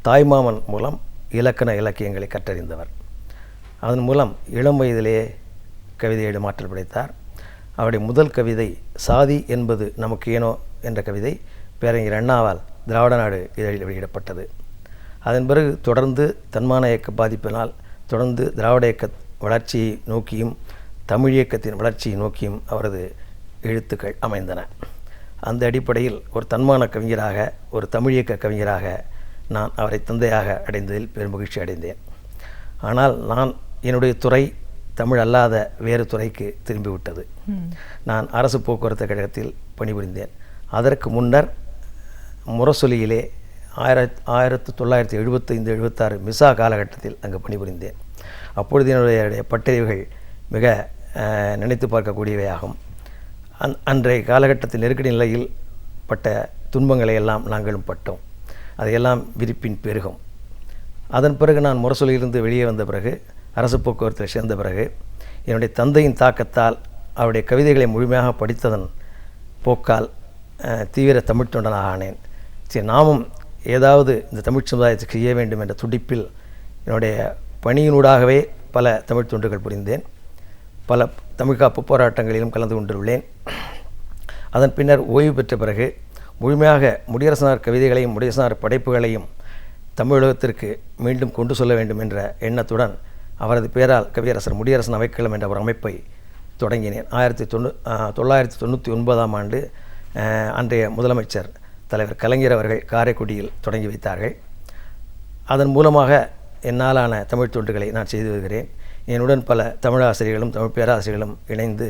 S5: தாய்மாமன் மூலம் இலக்கண இலக்கியங்களை கற்றறிந்தவர். அதன் மூலம் இளம் வயதிலேயே கவிதை எழுத மாற்றல் படைத்தார். அவருடைய முதல் கவிதை சாதி என்பது நமக்கு ஏனோ என்ற கவிதை பேரறிஞர் அண்ணாவால் திராவிட நாடு இதழில் வெளியிடப்பட்டது. அதன் பிறகு தொடர்ந்து தன்மான இயக்க பாதிப்பினால் தொடர்ந்து திராவிட இயக்க வளர்ச்சியை நோக்கியும் தமிழ் இயக்கத்தின் வளர்ச்சியை நோக்கியும் அவரது எழுத்துக்கள் அமைந்தன. அந்த அடிப்படையில் ஒரு தன்மான கவிஞராக, ஒரு தமிழ் இயக்க கவிஞராக நான் அவரை தந்தையாக அடைந்ததில் பெருமகிழ்ச்சி அடைந்தேன். ஆனால் நான் என்னுடைய துறை தமிழ் அல்லாத வேறு துறைக்கு திரும்பிவிட்டது. நான் அரசு போக்குவரத்து கழகத்தில் பணிபுரிந்தேன். அதற்கு முன்னர் முரசொலியிலே 1975-76 மிசா காலகட்டத்தில் அங்கு பணிபுரிந்தேன். அப்பொழுது என்னுடைய பட்டறிவுகள் மிக நினைத்து பார்க்கக்கூடியவையாகும். அன்றைய காலகட்டத்தில் நெருக்கடி நிலையில் பட்ட துன்பங்களை எல்லாம் நாங்களும் பட்டோம். அதையெல்லாம் விரிப்பின் பெருகும். அதன் பிறகு நான் முரசொலியிலிருந்து வெளியே வந்த பிறகு, அரசு போக்குவரத்தில் சேர்ந்த பிறகு, என்னுடைய தந்தையின் தாக்கத்தால் அவருடைய கவிதைகளை முழுமையாக படித்ததன் போக்கால் தீவிர தமிழ் தொண்டனாக ஆனேன். சரி, நாமும் ஏதாவது இந்த தமிழ் சமுதாயத்துக்கு செய்ய வேண்டும் என்ற துடிப்பில் என்னுடைய பணியினூடாகவே பல தமிழ் தொண்டுகள் புரிந்தேன். பல தமிழ் காப்பு போராட்டங்களிலும் கலந்து கொண்டுள்ளேன். அதன் பின்னர் ஓய்வு பெற்ற பிறகு முழுமையாக முடியரசனார் கவிதைகளையும் முடியரசனார் படைப்புகளையும் தமிழகத்திற்கு மீண்டும் கொண்டு சொல்ல வேண்டும் என்ற எண்ணத்துடன் அவரது பெயரால் கவியரசர் முடியரசன் அவைக்களம் என்ற ஒரு அமைப்பை தொடங்கினேன். 1999ஆம் ஆண்டு அன்றைய முதலமைச்சர் தலைவர் கலைஞர் அவர்கள் காரைக்குடியில் தொடங்கி வைத்தார்கள். அதன் மூலமாக என்னாலான தமிழ் தொண்டுகளை நான் செய்து வருகிறேன். என்னுடன் பல தமிழாசிரியர்களும் தமிழ் பேராசிரியர்களும் இணைந்து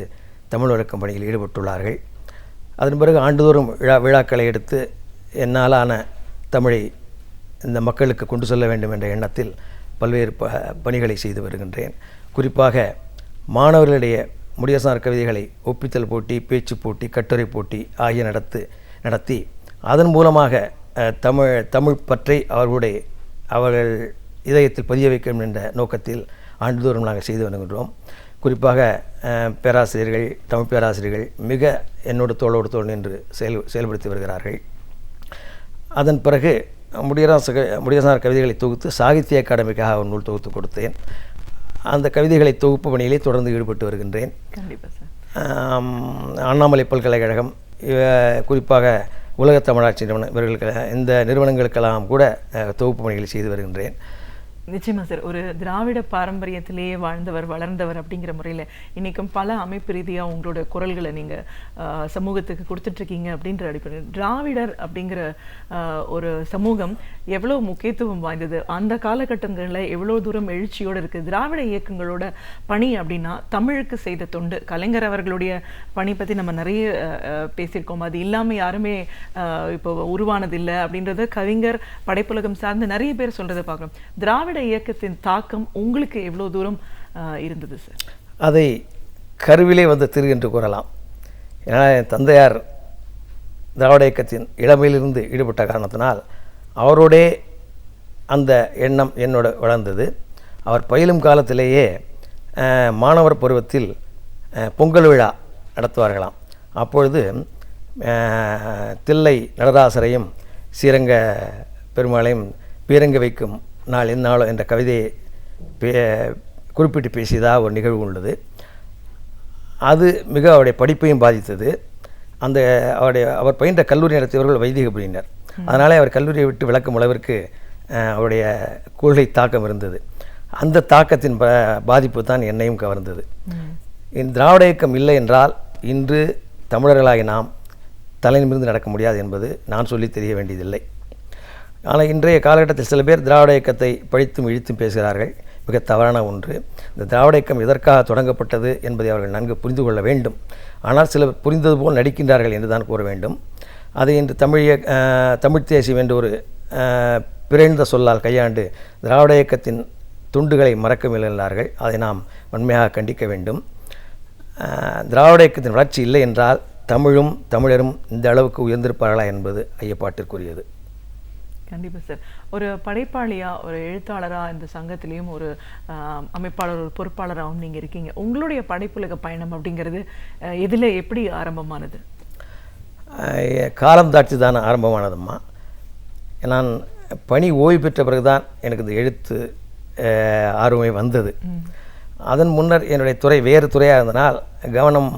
S5: தமிழ் வழக்கம் பணியில் ஈடுபட்டுள்ளார்கள். அதன் பிறகு ஆண்டுதோறும் விழாக்களை எடுத்து என்னாலான தமிழை இந்த மக்களுக்கு கொண்டு செல்ல வேண்டும் என்ற எண்ணத்தில் பல்வேறு பணிகளை செய்து வருகின்றேன். குறிப்பாக மாணவர்களிடையே முடியரசனார் கவிதைகளை ஒப்பித்தல் போட்டி, பேச்சு போட்டி, கட்டுரை போட்டி ஆகிய நடத்தி அதன் மூலமாக தமிழ் பற்றை அவர்கள் இதயத்தில் பதிய வைக்கும் என்ற நோக்கத்தில் ஆண்டுதோறும் நாங்கள் செய்து வருகின்றோம். குறிப்பாக பேராசிரியர்கள், தமிழ் பேராசிரியர்கள் மிக என்னோடு தோளோடு தோள் நின்று செயல்படுத்தி வருகிறார்கள். அதன் பிறகு முடியரசனார் கவிதைகளை தொகுத்து சாகித்ய அகாடமிக்காக ஒரு நூல் தொகுத்து கொடுத்தேன். அந்த கவிதைகளை தொகுப்பு பணியிலே தொடர்ந்து ஈடுபட்டு வருகின்றேன்.
S4: கண்டிப்பாக சார்.
S5: அண்ணாமலை பல்கலைக்கழகம், குறிப்பாக உலகத் தமிழாட்சி நிறுவனம், இந்த நிறுவனங்களுக்கெல்லாம் கூட தொகுப்பு பணிகளை செய்து வருகின்றேன்.
S4: நிச்சயமா சார். ஒரு திராவிட பாரம்பரியத்திலேயே வாழ்ந்தவர், வளர்ந்தவர் அப்படிங்கிற முறையில் இன்றைக்கும் பல அமைப்பு ரீதியாக உங்களோட குரல்களை நீங்கள் சமூகத்துக்கு கொடுத்துட்ருக்கீங்க அப்படின்ற அடிப்படையில் திராவிடர் அப்படிங்கிற ஒரு சமூகம் எவ்வளோ முக்கியத்துவம் வாய்ந்தது, அந்த காலகட்டங்களில் எவ்வளோ தூரம் எழுச்சியோடு இருக்குது. திராவிட இயக்கங்களோட பணி அப்படின்னா தமிழுக்கு செய்த தொண்டு. கலைஞர் அவர்களுடைய பணி பற்றி நம்ம நிறைய பேசியிருக்கோம். அது இல்லாமல் யாருமே இப்போ உருவானதில்லை அப்படின்றத கவிஞர், படைப்புலகம் சார்ந்து நிறைய பேர் சொல்கிறத பார்க்குறோம். திராவிட இயக்கத்தின் தாக்கம் உங்களுக்கு எவ்வளோ தூரம் இருந்தது சார்?
S5: அதை கருவிலே வந்து திரு என்று கூறலாம். ஏன்னா என் தந்தையார் திராவிட இயக்கத்தின் இளமையிலிருந்து ஈடுபட்ட காரணத்தினால் அவரோடே அந்த எண்ணம் என்னோட வளர்ந்தது. அவர் பயிலும் காலத்திலேயே மாணவர் பருவத்தில் பொங்கல் விழா நடத்துவார்களாம். அப்பொழுது தில்லை நடராசரையும் ஸ்ரீரங்க பெருமாளையும் பீரங்க வைக்கும் நாள் எந்நாளோ என்ற கவிதையை குறிப்பிட்டு பேசியதாக ஒரு நிகழ்வு உள்ளது. அது மிக அவருடைய படிப்பையும் பாதித்தது. அவர் பயின்ற கல்லூரி நடத்தியவர்கள் வைதிக பிரிவினர். அதனாலே அவர் கல்லூரியை விட்டு விளக்கும் அளவிற்கு அவருடைய கொள்கை தாக்கம் இருந்தது. அந்த தாக்கத்தின் பாதிப்பு தான் என்னையும் கவர்ந்தது. இந்த திராவிட இயக்கம் இல்லை என்றால் இன்று தமிழர்களாகி நாம் தலைநிமிர்ந்து நடக்க முடியாது என்பது நான் சொல்லி தெரிய வேண்டியதில்லை. ஆனால் இன்றைய காலகட்டத்தில் சில பேர் திராவிட இயக்கத்தை பழித்தும் இழித்தும் பேசுகிறார்கள். மிக தவறான ஒன்று. இந்த திராவிட இயக்கம் எதற்காக தொடங்கப்பட்டது என்பதை அவர்கள் நன்கு புரிந்து கொள்ள வேண்டும். ஆனால் சிலர் புரிந்தது போல் நடிக்கின்றார்கள் என்று தான் கூற வேண்டும். அதை இன்று தமிழ் தேசியம் என்ற ஒரு பிறழ்ந்த சொல்லால் கையாண்டு திராவிட இயக்கத்தின் துண்டுகளை மறக்க முயல்கிறார்கள். அதை நாம் வன்மையாக கண்டிக்க வேண்டும். திராவிட இயக்கத்தின் வளர்ச்சி இல்லை என்றால் தமிழும் தமிழரும் இந்த அளவுக்கு உயர்ந்திருப்பார்களா என்பது ஐயப்பாட்டிற்குரியது.
S4: கண்டிப்பாக சார். ஒரு படைப்பாளியாக, ஒரு எழுத்தாளராக, இந்த சங்கத்திலையும் ஒரு அமைப்பாளர், ஒரு பொறுப்பாளராகவும் நீங்கள் இருக்கீங்க. உங்களுடைய படைப்புலக பயணம் அப்படிங்கிறது எதில் எப்படி ஆரம்பமானது?
S5: காலம் தாட்சி தான் ஆரம்பமானதும்மா. நான் பணி ஓய்வு பெற்ற பிறகு தான் எனக்கு இந்த எழுத்து ஆர்வமே வந்தது. அதன் முன்னர் என்னுடைய துறை வேறு துறையாக இருந்தனால் கவனம்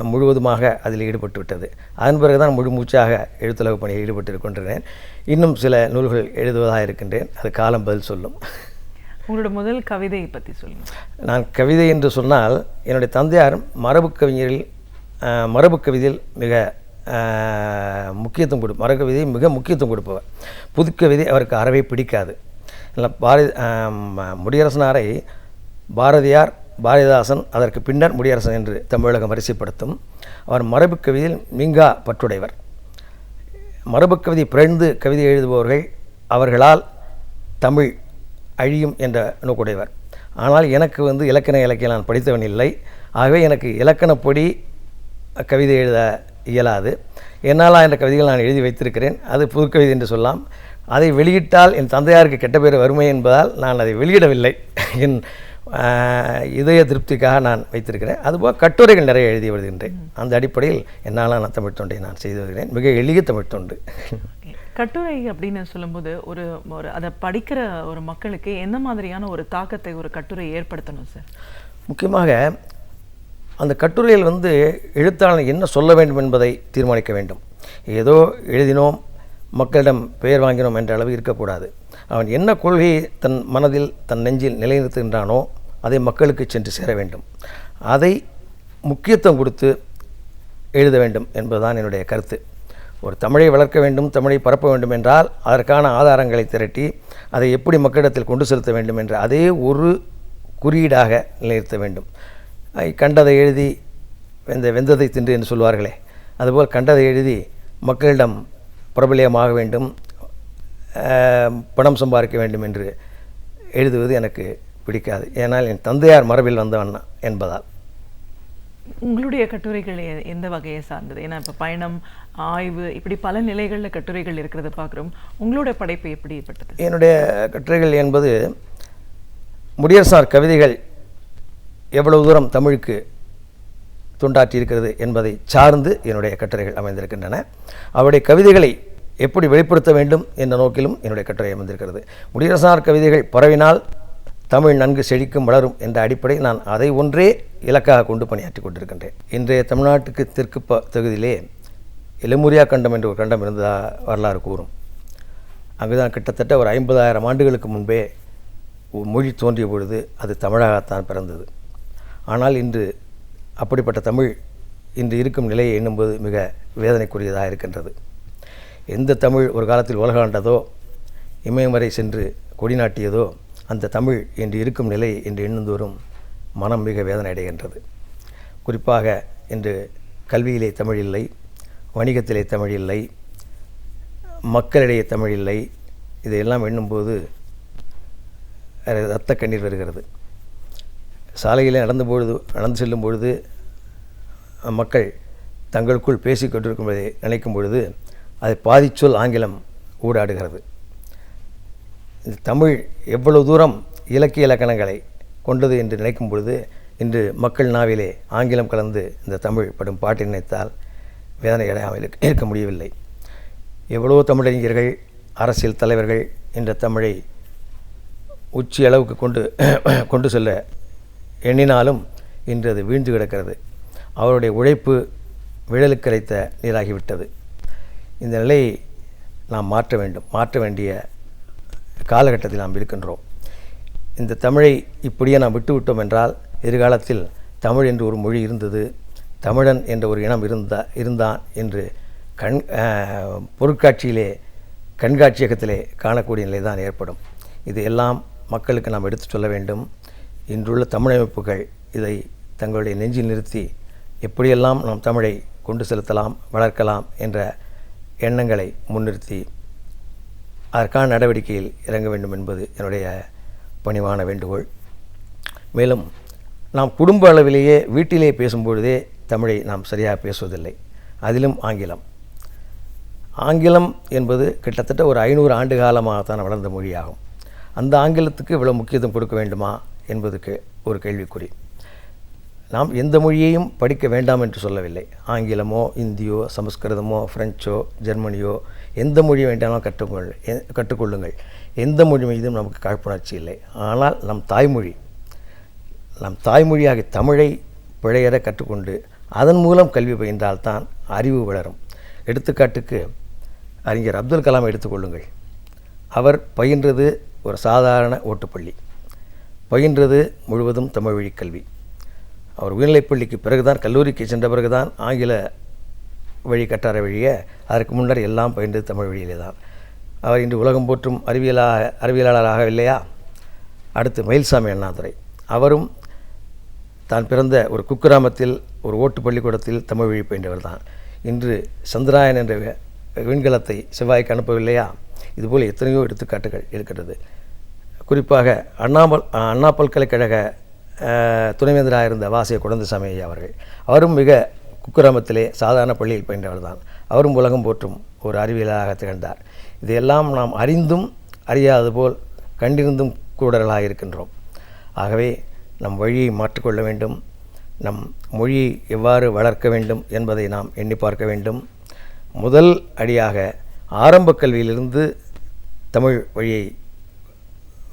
S5: முழுவதுமாக அதில் ஈடுபட்டு விட்டது. அதன் பிறகு தான் முழு மூச்சாக எழுத்துலக பணியில் ஈடுபட்டு இருக்கின்றேன். இன்னும் சில நூல்கள் எழுதுவதாக இருக்கின்றேன். அது காலம் பதில் சொல்லும்.
S4: உங்களோட முதல் கவிதை பற்றி சொல்லுங்கள். நான்
S5: கவிதை என்று சொன்னால் என்னுடைய தந்தையார் மரபு கவிதையில் மிக முக்கியத்துவம் கொடுப்பவர். புதுக்கவிதை அவருக்கு அறவே பிடிக்காது. முடியரசனாரை பாரதியார், பாரதிதாசன், அதற்கு பின்னர் முடியரசன் என்று தமிழகம் வரிசைப்படுத்தும். அவர் மரபு கவிதையில் மிங்கா பற்றுடையவர். மரபு கவிதை பிறழ்ந்து கவிதை எழுதுபவர்கள் அவர்களால் தமிழ் அழியும் என்ற நோக்குடையவர். ஆனால் எனக்கு இலக்கியம் நான் படித்தவன் இல்லை. ஆகவே எனக்கு இலக்கணப்படி கவிதை எழுத இயலாது. என்னால் என்ற கவிதைகள் நான் எழுதி வைத்திருக்கிறேன். அது புதுக்கவிதை என்று சொல்லலாம். அதை வெளியிட்டால் என் தந்தையாருக்கு கெட்ட பேர் வறுமை என்பதால் நான் அதை வெளியிடவில்லை. என் இதய திருப்திக்காக நான் வைத்திருக்கிறேன். அதுபோல் கட்டுரைகள் நிறைய எழுதி வருகின்றேன். அந்த அடிப்படையில் என்னால் நான் தமிழ் தொண்டை நான் செய்து வருகிறேன். மிக எளிய தமிழ் தொண்டு.
S4: கட்டுரை அப்படின்னு சொல்லும்போது ஒரு அதை படிக்கிற ஒரு மக்களுக்கு எந்த மாதிரியான ஒரு தாக்கத்தை ஒரு கட்டுரை ஏற்படுத்தணும் சார்?
S5: முக்கியமாக அந்த கட்டுரையில் எழுத்தாளர் என்ன சொல்ல வேண்டும் என்பதை தீர்மானிக்க வேண்டும். ஏதோ எழுதினோம், மக்களிடம் பெயர் வாங்கினோம் என்ற அளவு இருக்கக்கூடாது. அவன் என்ன கொள்கையை தன் மனதில் தன் நெஞ்சில் நிலைநிறுத்துகின்றானோ அதை மக்களுக்கு சென்று சேர வேண்டும். அதை முக்கியத்துவம் கொடுத்து எழுத வேண்டும் என்பதுதான் என்னுடைய கருத்து. ஒரு தமிழை வளர்க்க வேண்டும், தமிழை பரப்ப வேண்டும் என்றால் அதற்கான ஆதாரங்களை திரட்டி அதை எப்படி மக்களிடத்தில் கொண்டு செலுத்த வேண்டும் என்ற அதே ஒரு குறியீடாக நிலைநிறுத்த வேண்டும். கண்டதை எழுதி வெந்ததை தின்று என்று சொல்வார்களே, அதுபோல் கண்டதை எழுதி மக்களிடம் பிரபலியமாக வேண்டும், பணம் சம்பாதிக்க வேண்டும் என்று எழுதுவது எனக்கு பிடிக்காது. ஏன்னால் என் தந்தையார் மரபில் வந்தவன் என்பதால்.
S4: உங்களுடைய கட்டுரைகள் எந்த வகையை சார்ந்தது? ஏன்னா இப்போ பயணம், ஆய்வு, இப்படி பல நிலைகளில் கட்டுரைகள் இருக்கிறத பார்க்குறோம். உங்களோட படைப்பு எப்படிப்பட்டது?
S5: என்னுடைய கட்டுரைகள் என்பது முடியரசார் கவிதைகள் எவ்வளவு தூரம் தமிழுக்கு தொண்டாற்றி இருக்கிறது என்பதை சார்ந்து என்னுடைய கட்டுரைகள் அமைந்திருக்கின்றன. அவருடைய கவிதைகளை எப்படி வெளிப்படுத்த வேண்டும் என்ற நோக்கிலும் என்னுடைய கட்டுரை அமைந்திருக்கிறது. முடியரசார் கவிதைகள் பரவினால் தமிழ் நன்கு செழிக்கும், வளரும் என்ற அடிப்படை நான் அதை ஒன்றே இலக்காக கொண்டு பணியாற்றி கொண்டிருக்கின்றேன். இன்றைய தமிழ்நாட்டுக்கு தெற்கு தொகுதியிலே லெமுரியா கண்டம் என்ற ஒரு கண்டம் இருந்ததாக வரலாறு கூறும். அங்குதான் கிட்டத்தட்ட ஒரு 50,000 ஆண்டுகளுக்கு முன்பே மொழி தோன்றிய பொழுது அது தமிழாகத்தான் பிறந்தது. ஆனால் இன்று அப்படிப்பட்ட தமிழ் இன்று இருக்கும் நிலையை எண்ணும்போது மிக வேதனைக்குரியதாக இருக்கின்றது. எந்த தமிழ் ஒரு காலத்தில் உலகாண்டதோ, இமயம் வரை சென்று கொடி நாட்டியதோ, அந்த தமிழ் இன்று இருக்கும் நிலை என்று எண்ணுந்தோறும் மனம் மிக வேதனை அடைகின்றது. குறிப்பாக இன்று கல்வியிலே தமிழ் இல்லை, வணிகத்திலே தமிழ் இல்லை, மக்களிடையே தமிழ் இல்லை. இதையெல்லாம் எண்ணும்போது இரத்த கண்ணீர் வருகிறது. சாலையிலே நடந்து செல்லும் பொழுது மக்கள் தங்களுக்குள் பேசிக்கொண்டிருக்கும்பதை நினைக்கும் பொழுது அதை பாதிச்சொல் ஆங்கிலம் ஊடாடுகிறது. இந்த தமிழ் எவ்வளவு தூரம் இலக்கிய இலக்கணங்களை கொண்டது என்று நினைக்கும் பொழுது இன்று மக்கள் நாவிலே ஆங்கிலம் கலந்து இந்த தமிழ் படும் பாட்டை நினைத்தால் வேதனை அடையாமல் இருக்க முடியவில்லை. எவ்வளவோ தமிழறிஞர்கள், அரசியல் தலைவர்கள் இந்த தமிழை உச்சி அளவுக்கு கொண்டு செல்ல எண்ணினாலும் இன்று அது வீழ்ந்து கிடக்கிறது. அவருடைய உழைப்பு விழலுக்கரைத்த நீராகிவிட்டது. இந்த நிலையை நாம் மாற்ற வேண்டிய காலகட்டத்தில் நாம் இருக்கின்றோம். இந்த தமிழை இப்படியே நாம் விட்டுவிட்டோம் என்றால் எதிர்காலத்தில் தமிழ் என்று ஒரு மொழி இருந்தது, தமிழன் என்ற ஒரு இனம் இருந்தான் என்று பொருட்காட்சியிலே, கண்காட்சியகத்திலே காணக்கூடிய நிலை தான் ஏற்படும். இது எல்லாம் மக்களுக்கு நாம் எடுத்து சொல்ல வேண்டும். இன்றுள்ள தமிழமைப்புகள் இதை தங்களுடைய நெஞ்சில் நிறுத்தி எப்படியெல்லாம் நாம் தமிழை கொண்டு செலுத்தலாம், வளர்க்கலாம் என்ற எண்ணங்களை முன்னிறுத்தி அதற்கான நடவடிக்கையில் இறங்க வேண்டும் என்பது என்னுடைய பணிவான வேண்டுகோள். மேலும் நாம் குடும்ப அளவிலேயே வீட்டிலே பேசும்பொழுதே தமிழை நாம் சரியாக பேசுவதில்லை. அதிலும் ஆங்கிலம் என்பது கிட்டத்தட்ட ஒரு 500 ஆண்டு காலமாகத்தான் வளர்ந்த மொழியாகும். அந்த ஆங்கிலத்துக்கு இவ்வளவு முக்கியத்துவம் கொடுக்க வேண்டுமா என்பதுக்கு ஒரு கேள்விக்குறி. நாம் எந்த மொழியையும் படிக்க வேண்டாம் என்று சொல்லவில்லை. ஆங்கிலமோ, இந்தியோ, சமஸ்கிருதமோ, பிரெஞ்சோ, ஜெர்மனியோ, எந்த மொழி வேண்டாலும் கற்றுக்கொள்ளுங்கள். எந்த மொழி மீதும் நமக்கு காழ்ப்புணர்ச்சி இல்லை. ஆனால் நம் தாய்மொழியாகிய தமிழை பிழையற கற்றுக்கொண்டு அதன் மூலம் கல்வி பயின்றால்தான் அறிவு வளரும். எடுத்துக்காட்டுக்கு அறிஞர் அப்துல் கலாம் எடுத்துக்கொள்ளுங்கள். அவர் பயின்றது ஒரு சாதாரண ஓட்டுப்பள்ளி, பயின்றது முழுவதும் தமிழ் வழி கல்வி. அவர் உயர்நிலைப்பள்ளிக்கு பிறகுதான், கல்லூரிக்கு சென்ற பிறகுதான் ஆங்கில வழி கற்றார வழிய, அதற்கு முன்னர் எல்லாம் பயின்றது தமிழ் வழியிலே தான். அவர் இன்று உலகம் போற்றும் அறிவியலாளராக இல்லையா? அடுத்து மயில்சாமி அண்ணாதுரை, அவரும் தான் பிறந்த ஒரு குக்கிராமத்தில் ஒரு ஓட்டு பள்ளிக்கூடத்தில் தமிழ் வழி பயின்றவர் தான். இன்று சந்திராயன் என்ற விண்கலத்தை செவ்வாய்க்கு அனுப்பவில்லையா? இதுபோல் எத்தனையோ எடுத்துக்காட்டுகள் இருக்கிறது. குறிப்பாக அண்ணா பல்கலைக்கழக துணைவேந்தராக இருந்த வாசிய குழந்தைசாமி ஐயா அவர்கள், அவரும் மிக குக்கிராமத்திலே சாதாரண பள்ளியில் பயின்றவர் தான். அவரும் உலகம் போற்றும் ஒரு அறிவியலாக திகழ்ந்தார். இதையெல்லாம் நாம் அறிந்தும் அறியாது போல் கண்டிருந்தும் கூடர்களாக இருக்கின்றோம். ஆகவே நம் வழியை மாற்றிக்கொள்ள வேண்டும். நம் மொழியை எவ்வாறு வளர்க்க வேண்டும் என்பதை நாம் எண்ணி பார்க்க வேண்டும். முதல் அடியாக ஆரம்ப கல்வியிலிருந்து தமிழ்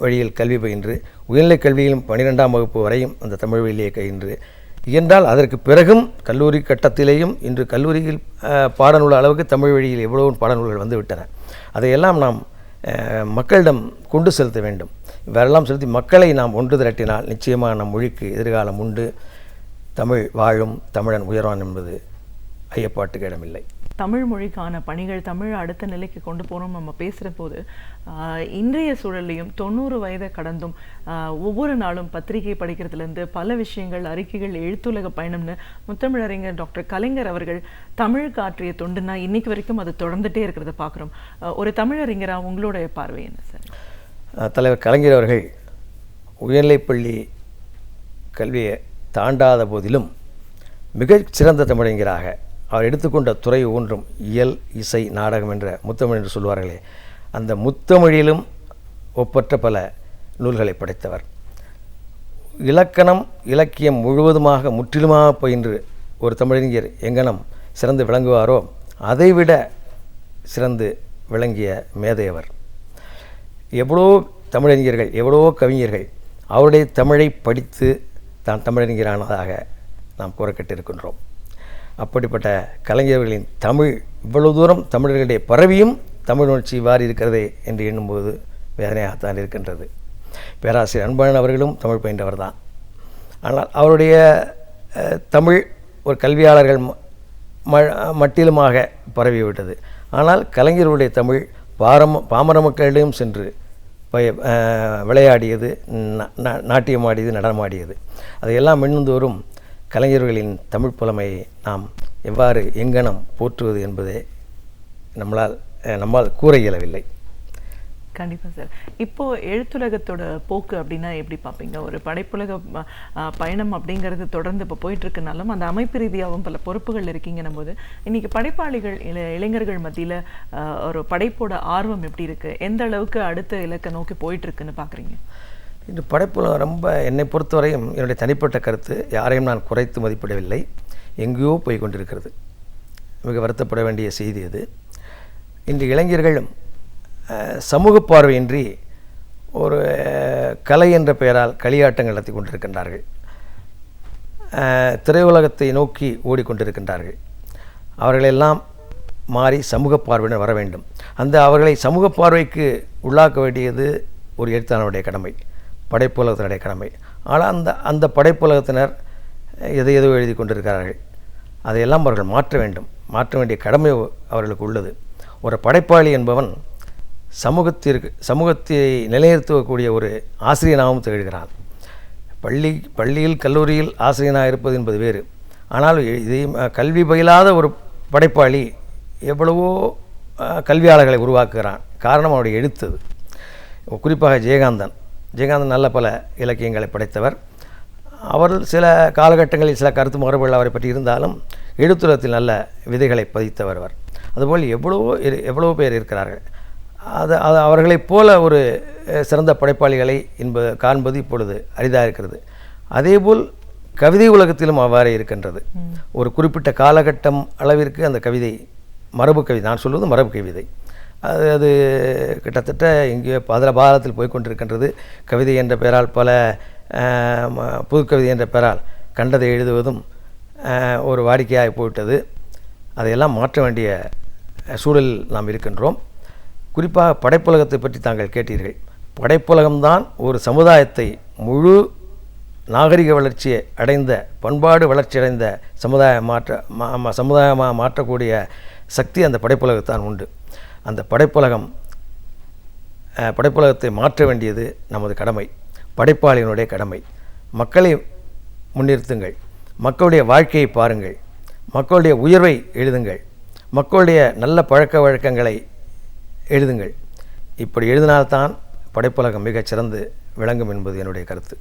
S5: வழியில் கல்வி பயின்று உயர்நிலைக் கல்வியிலும் 12ஆம் வகுப்பு வரையும் அந்த தமிழ் வழியிலே பயின்று என்றால் அதற்கு பிறகும் கல்லூரி கட்டத்திலேயும் இன்று கல்லூரியில் பாடநூல் அளவுக்கு தமிழ் வழியில் எவ்வளோ பாடநூல்கள் வந்துவிட்டன. அதையெல்லாம் நாம் மக்களிடம் கொண்டு செலுத்த வேண்டும். இவரெல்லாம் செலுத்தி மக்களை நாம் ஒன்று திரட்டினால் நிச்சயமாக நம் மொழிக்கு எதிர்காலம் உண்டு. தமிழ் வாழும், தமிழன் உயர்வான் என்பது ஐயப்பாட்டுக்கு இடமில்லை.
S4: தமிழ் மொழிக்கான பணிகள் தமிழ் அடுத்த நிலைக்கு கொண்டு போகிறோம் நம்ம பேசுகிற போது இன்றைய சூழல்லையும் 90 வயதை கடந்தும் ஒவ்வொரு நாளும் பத்திரிகை படிக்கிறதுலேருந்து பல விஷயங்கள், அறிக்கைகள், எழுத்துலக பயணம்னு முத்தமிழறிஞர் டாக்டர் கலைஞர் அவர்கள் தமிழுக்கு ஆற்றிய தொண்டுனா இன்னைக்கு வரைக்கும் அது தொடர்ந்துட்டே இருக்கிறத பார்க்குறோம். ஒரு தமிழறிஞராக உங்களுடைய பார்வை என்ன சார்?
S5: தலைவர் கலைஞர் அவர்கள் உயர்நிலைப்பள்ளி கல்வியை தாண்டாத போதிலும் மிகச் சிறந்த தமிழறிஞராக அவர் எடுத்துக்கொண்ட துறை ஒன்றும் இயல், இசை, நாடகம் என்ற முத்தமிழ் என்று சொல்வார்களே, அந்த முத்தமிழிலும் ஒப்பற்ற பல நூல்களை படைத்தவர். இலக்கணம், இலக்கியம் முழுவதுமாக முற்றிலுமாக பயின்று ஒரு தமிழறிஞர் எங்கனம் சிறந்து விளங்குவாரோ அதைவிட சிறந்து விளங்கிய மேதையவர். எவ்வளோ தமிழறிஞர்கள், எவ்வளோ கவிஞர்கள் அவருடைய தமிழை படித்து தான் தமிழறிஞரானதாக நாம் கூறக்கட்டிருக்கின்றோம். அப்படிப்பட்ட கலைஞர்களின் தமிழ் இவ்வளவு தூரம் தமிழர்களுடைய பரவியும் தமிழ் உணர்ச்சி வாரி இருக்கிறதே என்று எண்ணும்போது வேதனையாகத்தான் இருக்கின்றது. பேராசிரியர் அன்பழகன் அவர்களும் தமிழ் பயின்றவர் தான். ஆனால் அவருடைய தமிழ் ஒரு கல்வியாளர்கள் மட்டிலுமாக பரவிவிட்டது. ஆனால் கலைஞருடைய தமிழ் பாமர மக்களிடம் சென்று விளையாடியது, நாட்டியமாடியது, நடனமாடியது. அதையெல்லாம் எண்ணுந்தோறும் கலைஞர்களின் தமிழ் புலமையை நாம் எவ்வாறு எங்கனம் போற்றுவது என்பதை நம்மால் கூற இயலவில்லை.
S4: கண்டிப்பாக சார். இப்போது எழுத்துலகத்தோட போக்கு அப்படின்னா எப்படி பார்ப்பீங்க? ஒரு படைப்புலக பயணம் அப்படிங்கிறது தொடர்ந்து இப்போ போயிட்டுருக்குனாலும் அந்த அமைப்பு ரீதியாகவும் பல பொறுப்புகள் இருக்கீங்கன்னும் போது இன்றைக்கி படைப்பாளிகள் இளைஞர்கள் மத்தியில் ஒரு படைப்போட ஆர்வம் எப்படி இருக்குது? எந்த அளவுக்கு அடுத்த இலக்கை நோக்கி போயிட்டுருக்குன்னு பார்க்குறீங்க?
S5: இன்று படைப்புலகம் ரொம்ப, என்னை பொறுத்தவரையும் என்னுடைய தனிப்பட்ட கருத்து, யாரையும் நான் குறைத்து மதிப்பிடவில்லை, எங்கேயோ போய் கொண்டிருக்கிறது. மிக வருத்தப்பட வேண்டிய செய்தி அது. இன்று இளைஞர்களும் சமூக பார்வையின்றி ஒரு கலை என்ற பெயரால் களியாட்டங்கள் நடத்தி கொண்டிருக்கின்றார்கள். திரையுலகத்தை நோக்கி ஓடிக்கொண்டிருக்கின்றார்கள். அவர்களெல்லாம் மாறி சமூக பார்வையினர் வர வேண்டும். அவர்களை சமூக பார்வைக்கு உள்ளாக்க வேண்டியது ஒரு எழுத்தாளருடைய கடமை, படைப்புலகத்தினுடைய கடமை. ஆனால் அந்த படைப்புலகத்தினர் எதையோ எழுதி கொண்டிருக்கிறார்கள். அதையெல்லாம் அவர்கள் மாற்ற வேண்டும். மாற்ற வேண்டிய கடமை அவர்களுக்கு உள்ளது. ஒரு படைப்பாளி என்பவன் சமூகத்தை நிலைநிறுத்தக்கூடிய ஒரு ஆசிரியனாகவும் திகழ்கிறான். பள்ளியில் கல்லூரியில் ஆசிரியனாக இருப்பது என்பது வேறு. ஆனால் இதை கல்வி பயிலாத ஒரு படைப்பாளி எவ்வளவோ கல்வியாளர்களை உருவாக்குகிறான். காரணம் அவருடைய எழுத்தது. குறிப்பாக ஜெயகாந்தன் நல்ல பல இலக்கியங்களை படைத்தவர். அவர் சில காலகட்டங்களில் சில கருத்து மரபுகள் அவரை பற்றி இருந்தாலும் எழுத்துலகத்தில் நல்ல விதைகளை பதித்தவர் அவர். அதுபோல் எவ்வளவோ பேர் இருக்கிறார்கள். அவர்களைப் போல ஒரு சிறந்த படைப்பாளிகளை காண்பது இப்பொழுது அரிதாக இருக்கிறது. அதேபோல் கவிதை உலகத்திலும் அவ்வாறே இருக்கின்றது. ஒரு குறிப்பிட்ட காலகட்டம் அளவிற்கு அந்த கவிதை மரபு கவிதை, நான் சொல்வது மரபு கவிதை, அது கிட்டத்தட்ட இங்கே பாதத்தில் போய்கொண்டிருக்கின்றது. கவிதை என்ற பெயரால் பல புதுக்கவிதை என்ற பெயரால் கண்டதை எழுதுவதும் ஒரு வாடிக்கையாக போய்விட்டது. அதையெல்லாம் மாற்ற வேண்டிய சூழலில் நாம் இருக்கின்றோம். குறிப்பாக படைப்புலகத்தை பற்றி தாங்கள் கேட்டீர்கள். படைப்புலகம்தான் ஒரு சமுதாயத்தை முழு நாகரிக வளர்ச்சியை அடைந்த, பண்பாடு வளர்ச்சி அடைந்த சமுதாயமாக மாற்றக்கூடிய சக்தி அந்த படைப்புலகத்தான் உண்டு. அந்த படைப்புலகத்தை மாற்ற வேண்டியது நமது கடமை, படைப்பாளியினுடைய கடமை. மக்களை முன்னிறுத்துங்கள், மக்களுடைய வாழ்க்கையை பாருங்கள், மக்களுடைய உயர்வை எழுதுங்கள், மக்களுடைய நல்ல பழக்க வழக்கங்களை எழுதுங்கள். இப்படி எழுதினால்தான் படைப்புலகம் மிகச் சிறந்து விளங்கும் என்பது என்னுடைய கருத்து.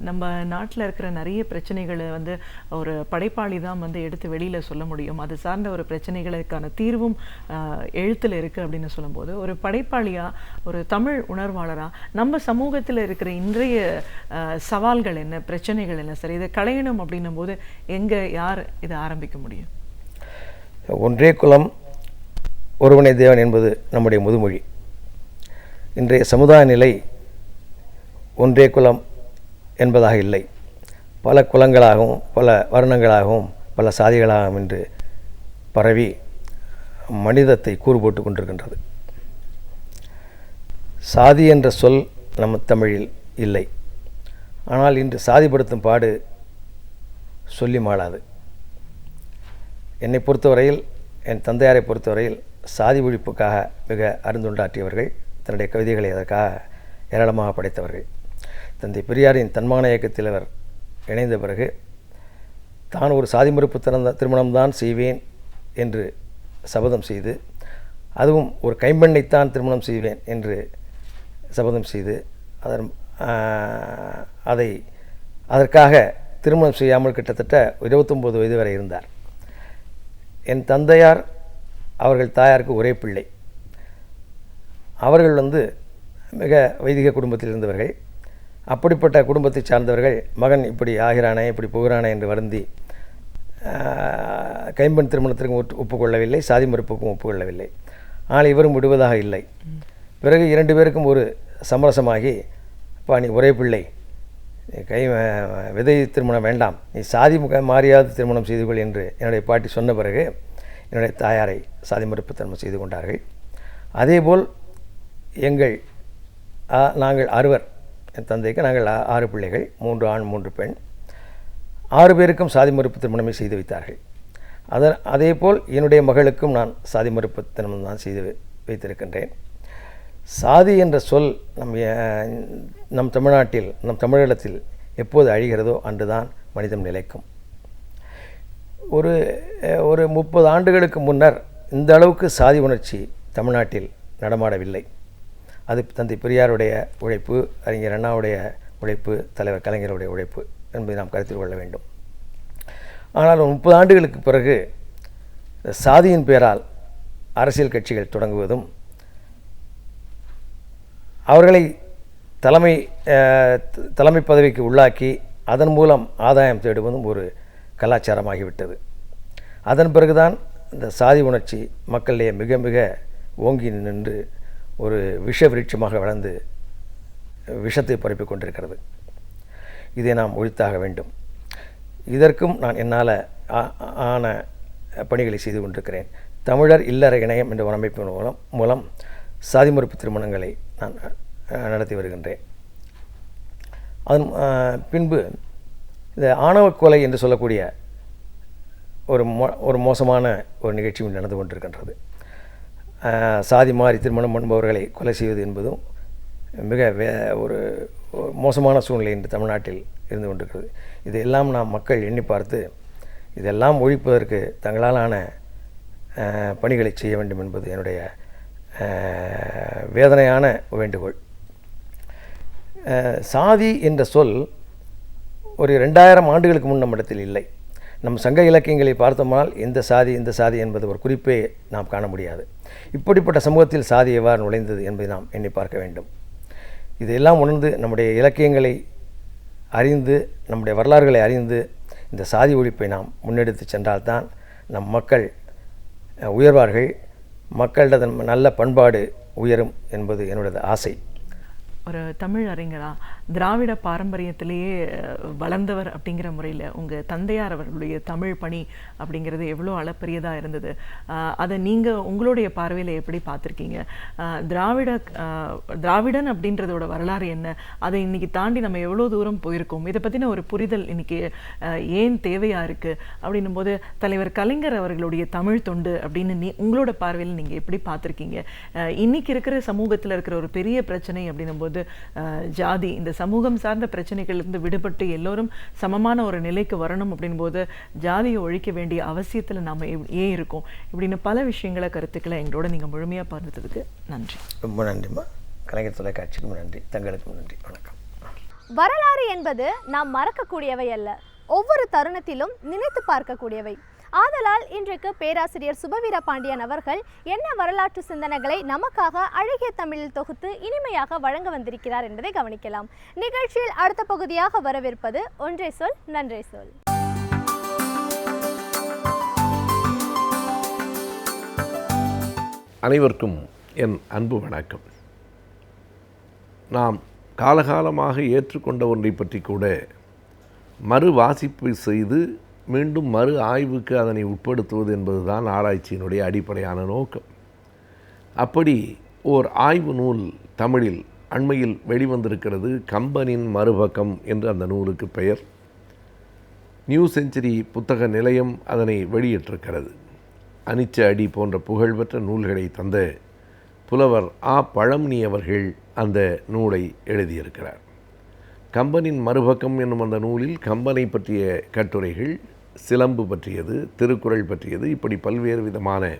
S4: நம்ம நாட்டில் இருக்கிற நிறைய பிரச்சனைகளை வந்து ஒரு படைப்பாளி தான் வந்து எடுத்து வெளியில் சொல்ல முடியும். அது சார்ந்த ஒரு பிரச்சனைகளுக்கான தீர்வும் எழுத்தில் இருக்குது அப்படின்னு சொல்லும்போது, ஒரு படைப்பாளியாக, ஒரு தமிழ் உணர்வாளராக நம்ம சமூகத்தில் இருக்கிற இன்றைய சவால்கள் என்ன, பிரச்சனைகள் என்ன, சரி இதை களையணும் அப்படின்னும் போது எங்கே யார் இதை ஆரம்பிக்க முடியும்?
S5: ஒன்றே குலம் ஒருவனே தேவன் என்பது நம்முடைய முதுமொழி. இன்றைய சமுதாய நிலை ஒன்றே குலம் என்பதாக இல்லை. பல குலங்களாகவும் பல வர்ணங்களாகவும் பல சாதிகளாகவும் என்று பரவி மனிதத்தை கூறு போட்டு கொண்டிருக்கின்றது. சாதி என்ற சொல் நம்ம தமிழில் இல்லை. ஆனால் இன்று சாதிப்படுத்தும் பாடு சொல்லி மாளாது. என்னை பொறுத்தவரையில், என் தந்தையாரை பொறுத்தவரையில் சாதி ஒழிப்புக்காக மிக அருந்துண்டாற்றியவர்கள், தன்னுடைய கவிதைகளை அதற்காக ஏராளமாக படைத்தவர்கள். தந்தை பெரியாரின் தன்மான இயக்கத்தில் அவர் இணைந்த பிறகு தான் ஒரு சாதி மறுப்பு திருமணம்தான் செய்வேன் என்று சபதம் செய்து, அதுவும் ஒரு கைம்பெண்ணைத்தான் திருமணம் செய்வேன் என்று சபதம் செய்து அதற்காக திருமணம் செய்யாமல் கிட்டத்தட்ட 29 வயது வரை இருந்தார். என் தந்தையார் அவர்கள் தாயாருக்கு ஒரே பிள்ளை. அவர்கள் மிக வைதிக குடும்பத்தில் இருந்தவர்கள். அப்படிப்பட்ட குடும்பத்தை சார்ந்தவர்கள் மகன் இப்படி ஆகிறானே, இப்படி போகிறானே என்று வருந்தி கைம்பெண் திருமணத்திற்கும் ஒப்புக்கொள்ளவில்லை, சாதி மறுப்புக்கும் ஒப்புக்கொள்ளவில்லை. ஆனால் இவரும் விடுவதாக இல்லை. பிறகு 2 பேருக்கும் ஒரு சமரசமாகி, அப்பா நீ ஒரே பிள்ளை, விதை திருமணம் வேண்டாம், நீ சாதி மாறியாவது திருமணம் செய்து கொள் என்று என்னுடைய பாட்டி சொன்ன பிறகு என்னுடைய தாயாரை சாதி மறுப்பு திருமணம் செய்து கொண்டார்கள். அதேபோல் நாங்கள் 6 என் தந்தைக்கு நாங்கள் 6 பிள்ளைகள், 3 ஆண் 3 பெண். 6 பேருக்கும் சாதி மறுப்பு திருமணமே செய்து வைத்தார்கள். அதேபோல் என்னுடைய மகளுக்கும் நான் சாதி மறுப்பு திருமணம் தான் செய்து வைத்திருக்கின்றேன். சாதி என்ற சொல் நம் தமிழ்நாட்டில், நம் தமிழகத்தில் எப்போது அழிகிறதோ அன்றுதான் மனிதம் நிலைக்கும். ஒரு 30 ஆண்டுகளுக்கு முன்னர் இந்த அளவுக்கு சாதி உணர்ச்சி தமிழ்நாட்டில் நடமாடவில்லை. அது தந்தை பெரியாருடைய உழைப்பு, அறிஞர் அண்ணாவுடைய உழைப்பு, தலைவர் கலைஞருடைய உழைப்பு என்பதை நாம் கருத்தில் கொள்ள வேண்டும். ஆனால் 30 ஆண்டுகளுக்கு பிறகு சாதியின் பெயரால் அரசியல் கட்சிகள் தொடங்குவதும், அவர்களை தலைமை பதவிக்கு உள்ளாக்கி அதன் மூலம் ஆதாயம் தேடுவதும் ஒரு கலாச்சாரமாகிவிட்டது. அதன் பிறகுதான் இந்த சாதி உணர்ச்சி மக்களிடையே மிக மிக ஓங்கி நின்று ஒரு விஷ விருட்சமாக வளர்ந்து விஷத்தை பரப்பிக் கொண்டிருக்கிறது. இதை நாம் ஒழித்தாக வேண்டும். இதற்கும் நான் என்னால் ஆன பணிகளை செய்து கொண்டிருக்கிறேன். தமிழர் இல்லற இணையம் என்ற ஒரு அமைப்பின் மூலம் சாதி மறுப்பு திருமணங்களை நான் நடத்தி வருகின்றேன். அதன் பின்பு இந்த ஆணவ கொலை என்று சொல்லக்கூடிய ஒரு மோசமான ஒரு நிகழ்ச்சி நடந்து கொண்டிருக்கின்றது. சாதி மாறி திருமணம் என்பவர்களை கொலை செய்வது என்பதும் மிக ஒரு மோசமான சூழ்நிலை இன்று தமிழ்நாட்டில் இருந்து கொண்டிருக்கிறது. இதையெல்லாம் நாம் மக்கள் எண்ணி பார்த்து இதெல்லாம் ஒழிப்பதற்கு தங்களாலான பணிகளை செய்ய வேண்டும் என்பது என்னுடைய வேதனையான வேண்டுகோள். சாதி என்ற சொல் ஒரு 2000 ஆண்டுகளுக்கு முன் நம்மிடத்தில் இல்லை. நம் சங்க இலக்கியங்களை பார்த்தோம்னால் இந்த சாதி என்பது ஒரு குறிப்பே நாம் காண முடியாது. இப்படிப்பட்ட சமூகத்தில் சாதி எவ்வாறு நுழைந்தது என்பதை நாம் எண்ணி பார்க்க வேண்டும். இதையெல்லாம் உணர்ந்து நம்முடைய இலக்கியங்களை அறிந்து, நம்முடைய வரலாறுகளை அறிந்து இந்த சாதி ஒழிப்பை நாம் முன்னெடுத்து சென்றால்தான் நம் மக்கள் உயர்வார்கள், மக்களிட நல்ல பண்பாடு உயரும் என்பது என்னுடைய ஆசை.
S4: ஒரு தமிழ் அறிஞரா, திராவிட பாரம்பரியத்திலேயே வளர்ந்தவர் அப்படிங்கிற முறையில் உங்கள் தந்தையார் அவர்களுடைய தமிழ் பணி அப்படிங்கிறது எவ்வளோ அளப்பரியதாக இருந்தது, அதை நீங்கள் உங்களுடைய பார்வையில் எப்படி பார்த்துருக்கீங்க? திராவிடன் அப்படின்றதோட வரலாறு என்ன, அதை இன்றைக்கி தாண்டி நம்ம எவ்வளோ தூரம் போயிருக்கோம், இதை பற்றின ஒரு புரிதல் இன்றைக்கி ஏன் தேவையாக இருக்குது அப்படின்னும் போது தலைவர் கலைஞர் அவர்களுடைய தமிழ் தொண்டு அப்படின்னு உங்களோட பார்வையில் நீங்கள் எப்படி பார்த்துருக்கீங்க? இன்றைக்கி இருக்கிற சமூகத்தில் இருக்கிற ஒரு பெரிய பிரச்சனை அப்படின்னும் போது ஜாதி, இந்த சமூகம் சார்ந்த பிரச்சனைகளிலிருந்து விடுபட்டு எல்லோரும் சமமான ஒரு நிலைக்கு வரணும் அப்படின் போது ஜாதியை ஒழிக்க வேண்டிய அவசியத்தில் நாம் ஏன் இருக்கோம் இப்படின்னு பல விஷயங்களை, கருத்துக்களை எங்களோட நீங்கள் முழுமையாக பகிர்ந்ததுக்கு நன்றி.
S5: ரொம்ப நன்றிம்மா. கலைஞர் தொலைக்காட்சிக்கும் நன்றி, தங்களுக்கும் நன்றி. வணக்கம்.
S1: வரலாறு என்பது நாம் மறக்கக்கூடியவை அல்ல, ஒவ்வொரு தருணத்திலும் நினைத்து பார்க்கக்கூடியவை. ஆதலால் இன்றைக்கு பேராசிரியர் சுபவீர பாண்டியன் அவர்கள் என்ன வரலாற்று சிந்தனைகளை நமக்காக அழகிய தமிழில் தொகுத்து இனிமையாக வழங்க வந்திருக்கிறார் என்பதை கவனிக்கலாம். நிகழ்ச்சியில் அடுத்த பகுதியாக வரவிருப்பது ஒன்றை சொல் நன்றே சொல்.
S6: அனைவருக்கும் என் அன்பு வணக்கம். நாம் காலகாலமாக ஏற்றுக்கொண்ட ஒன்றை பற்றி கூட மறு வாசிப்பு செய்து மீண்டும் மறு ஆய்வுக்கு அதனை உட்படுத்துவது என்பதுதான் ஆராய்ச்சியினுடைய அடிப்படையான நோக்கம். அப்படி ஓர் ஆய்வு நூல் தமிழில் அண்மையில் வெளிவந்திருக்கிறது. கம்பனின் மறுபக்கம் என்று அந்த நூலுக்கு பெயர். நியூ செஞ்சுரி புத்தக நிலையம் அதனை வெளியிட்டிருக்கிறது. அனிச்ச அடி போன்ற புகழ்பெற்ற நூல்களை தந்த புலவர் ஆ. பழமணி அவர்கள் அந்த நூலை எழுதியிருக்கிறார். கம்பனின் மறுபக்கம் என்னும் அந்த நூலில் கம்பனை பற்றிய கட்டுரைகள், சிலம்பு பற்றியது, திருக்குறள் பற்றியது, இப்படி பல்வேறு விதமான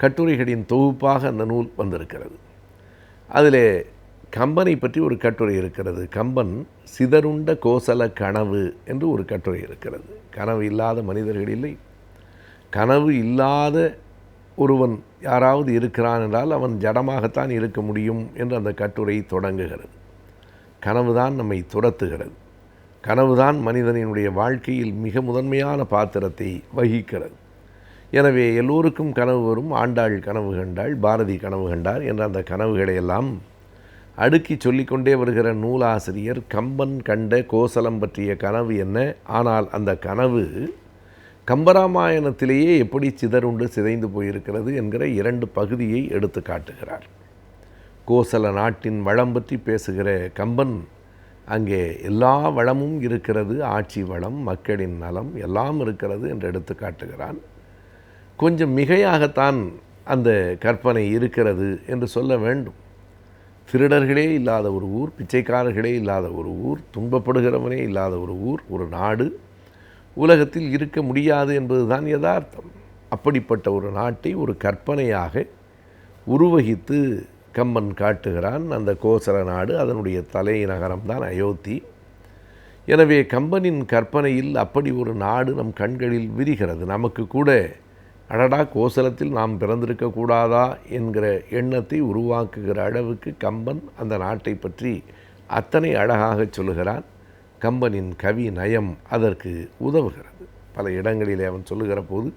S6: கட்டுரைகளின் தொகுப்பாக அந்த நூல் வந்திருக்கிறது. அதில் கம்பனை பற்றி ஒரு கட்டுரை இருக்கிறது. கம்பன் சிதறுண்ட கோசல கனவு என்று ஒரு கட்டுரை இருக்கிறது. கனவு இல்லாத மனிதர்கள் இல்லை. கனவு இல்லாத ஒருவன் யாராவது இருக்கிறான் என்றால் அவன் ஜடமாகத்தான் இருக்க முடியும் என்று அந்த கட்டுரை தொடங்குகிறது. கனவுதான் நம்மை துரத்துகிறது. கனவுதான் மனிதனினுடைய வாழ்க்கையில் மிக முதன்மையான பாத்திரத்தை வகிக்கிறது. எனவே எல்லோருக்கும் கனவு வரும். ஆண்டாள் கனவு கண்டாள், பாரதி கனவு கண்டார் என்ற அந்த கனவுகளை எல்லாம் அடுக்கி சொல்லிக்கொண்டே வருகிற நூலாசிரியர் கம்பன் கண்ட கோசலம் பற்றிய கனவு என்ன, ஆனால் அந்த கனவு கம்பராமாயணத்திலேயே எப்படி சிதறுண்டு சிதைந்து போயிருக்கிறது என்கிற 2 பகுதியை எடுத்து காட்டுகிறார். கோசல நாட்டின் வளம் பற்றி பேசுகிற கம்பன் அங்கே எல்லா வளமும் இருக்கிறது, ஆட்சி வளம், மக்களின் நலம் எல்லாம் இருக்கிறது என்று எடுத்து காட்டுகிறான். கொஞ்சம் மிகையாகத்தான் அந்த கற்பனை இருக்கிறது என்று சொல்ல வேண்டும். திருடர்களே இல்லாத ஒரு ஊர், பிச்சைக்காரர்களே இல்லாத ஒரு ஊர், துன்பப்படுகிறவனே இல்லாத ஒரு ஊர், ஒரு நாடு உலகத்தில் இருக்க முடியாது என்பதுதான் யதார்த்தம். அப்படிப்பட்ட ஒரு நாட்டை ஒரு கற்பனையாக உருவகித்து கம்பன் காட்டுகிறான். அந்த கோசல நாடு, அதனுடைய தலைநகரம்தான் அயோத்தி. எனவே கம்பனின் கற்பனையில் அப்படி ஒரு நாடு நம் கண்களில் விரிகிறது. நமக்கு கூட அடடா கோசலத்தில் நாம் பிறந்திருக்கக்கூடாதா என்கிற எண்ணத்தை உருவாக்குகிற அளவுக்கு கம்பன் அந்த நாட்டை பற்றி அத்தனை அழகாக சொல்லுகிறான். கம்பனின் கவி நயம் அதற்கு உதவுகிறது. பல இடங்களிலே அவன் சொல்லுகிற போது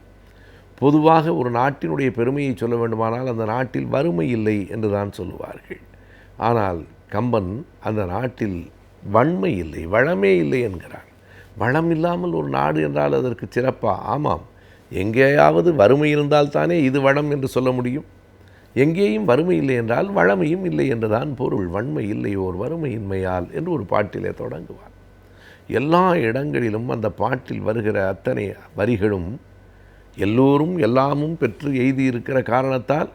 S6: பொதுவாக ஒரு நாட்டினுடைய பெருமையை சொல்ல வேண்டுமானால் அந்த நாட்டில் வறுமை இல்லை என்று தான் சொல்லுவார்கள். ஆனால் கம்பன் அந்த நாட்டில் வன்மை இல்லை, வளமே இல்லை என்கிறான். வளம் இல்லாமல் ஒரு நாடு என்றால் அதற்கு சிறப்பா? ஆமாம், எங்கேயாவது வறுமை இருந்தால்தானே இது வளம் என்று சொல்ல முடியும். எங்கேயும் வறுமை இல்லை என்றால் வளமையும் இல்லை என்றுதான் பொருள். வன்மை இல்லை ஓர் வறுமையின்மையால் என்று ஒரு பாட்டிலே தொடங்குவார். எல்லா இடங்களிலும் அந்த பாட்டில் வருகிற அத்தனை வரிகளும் எல்லோரும் எல்லாமும் பெற்று எய்தியிருக்கிற காரணத்தால்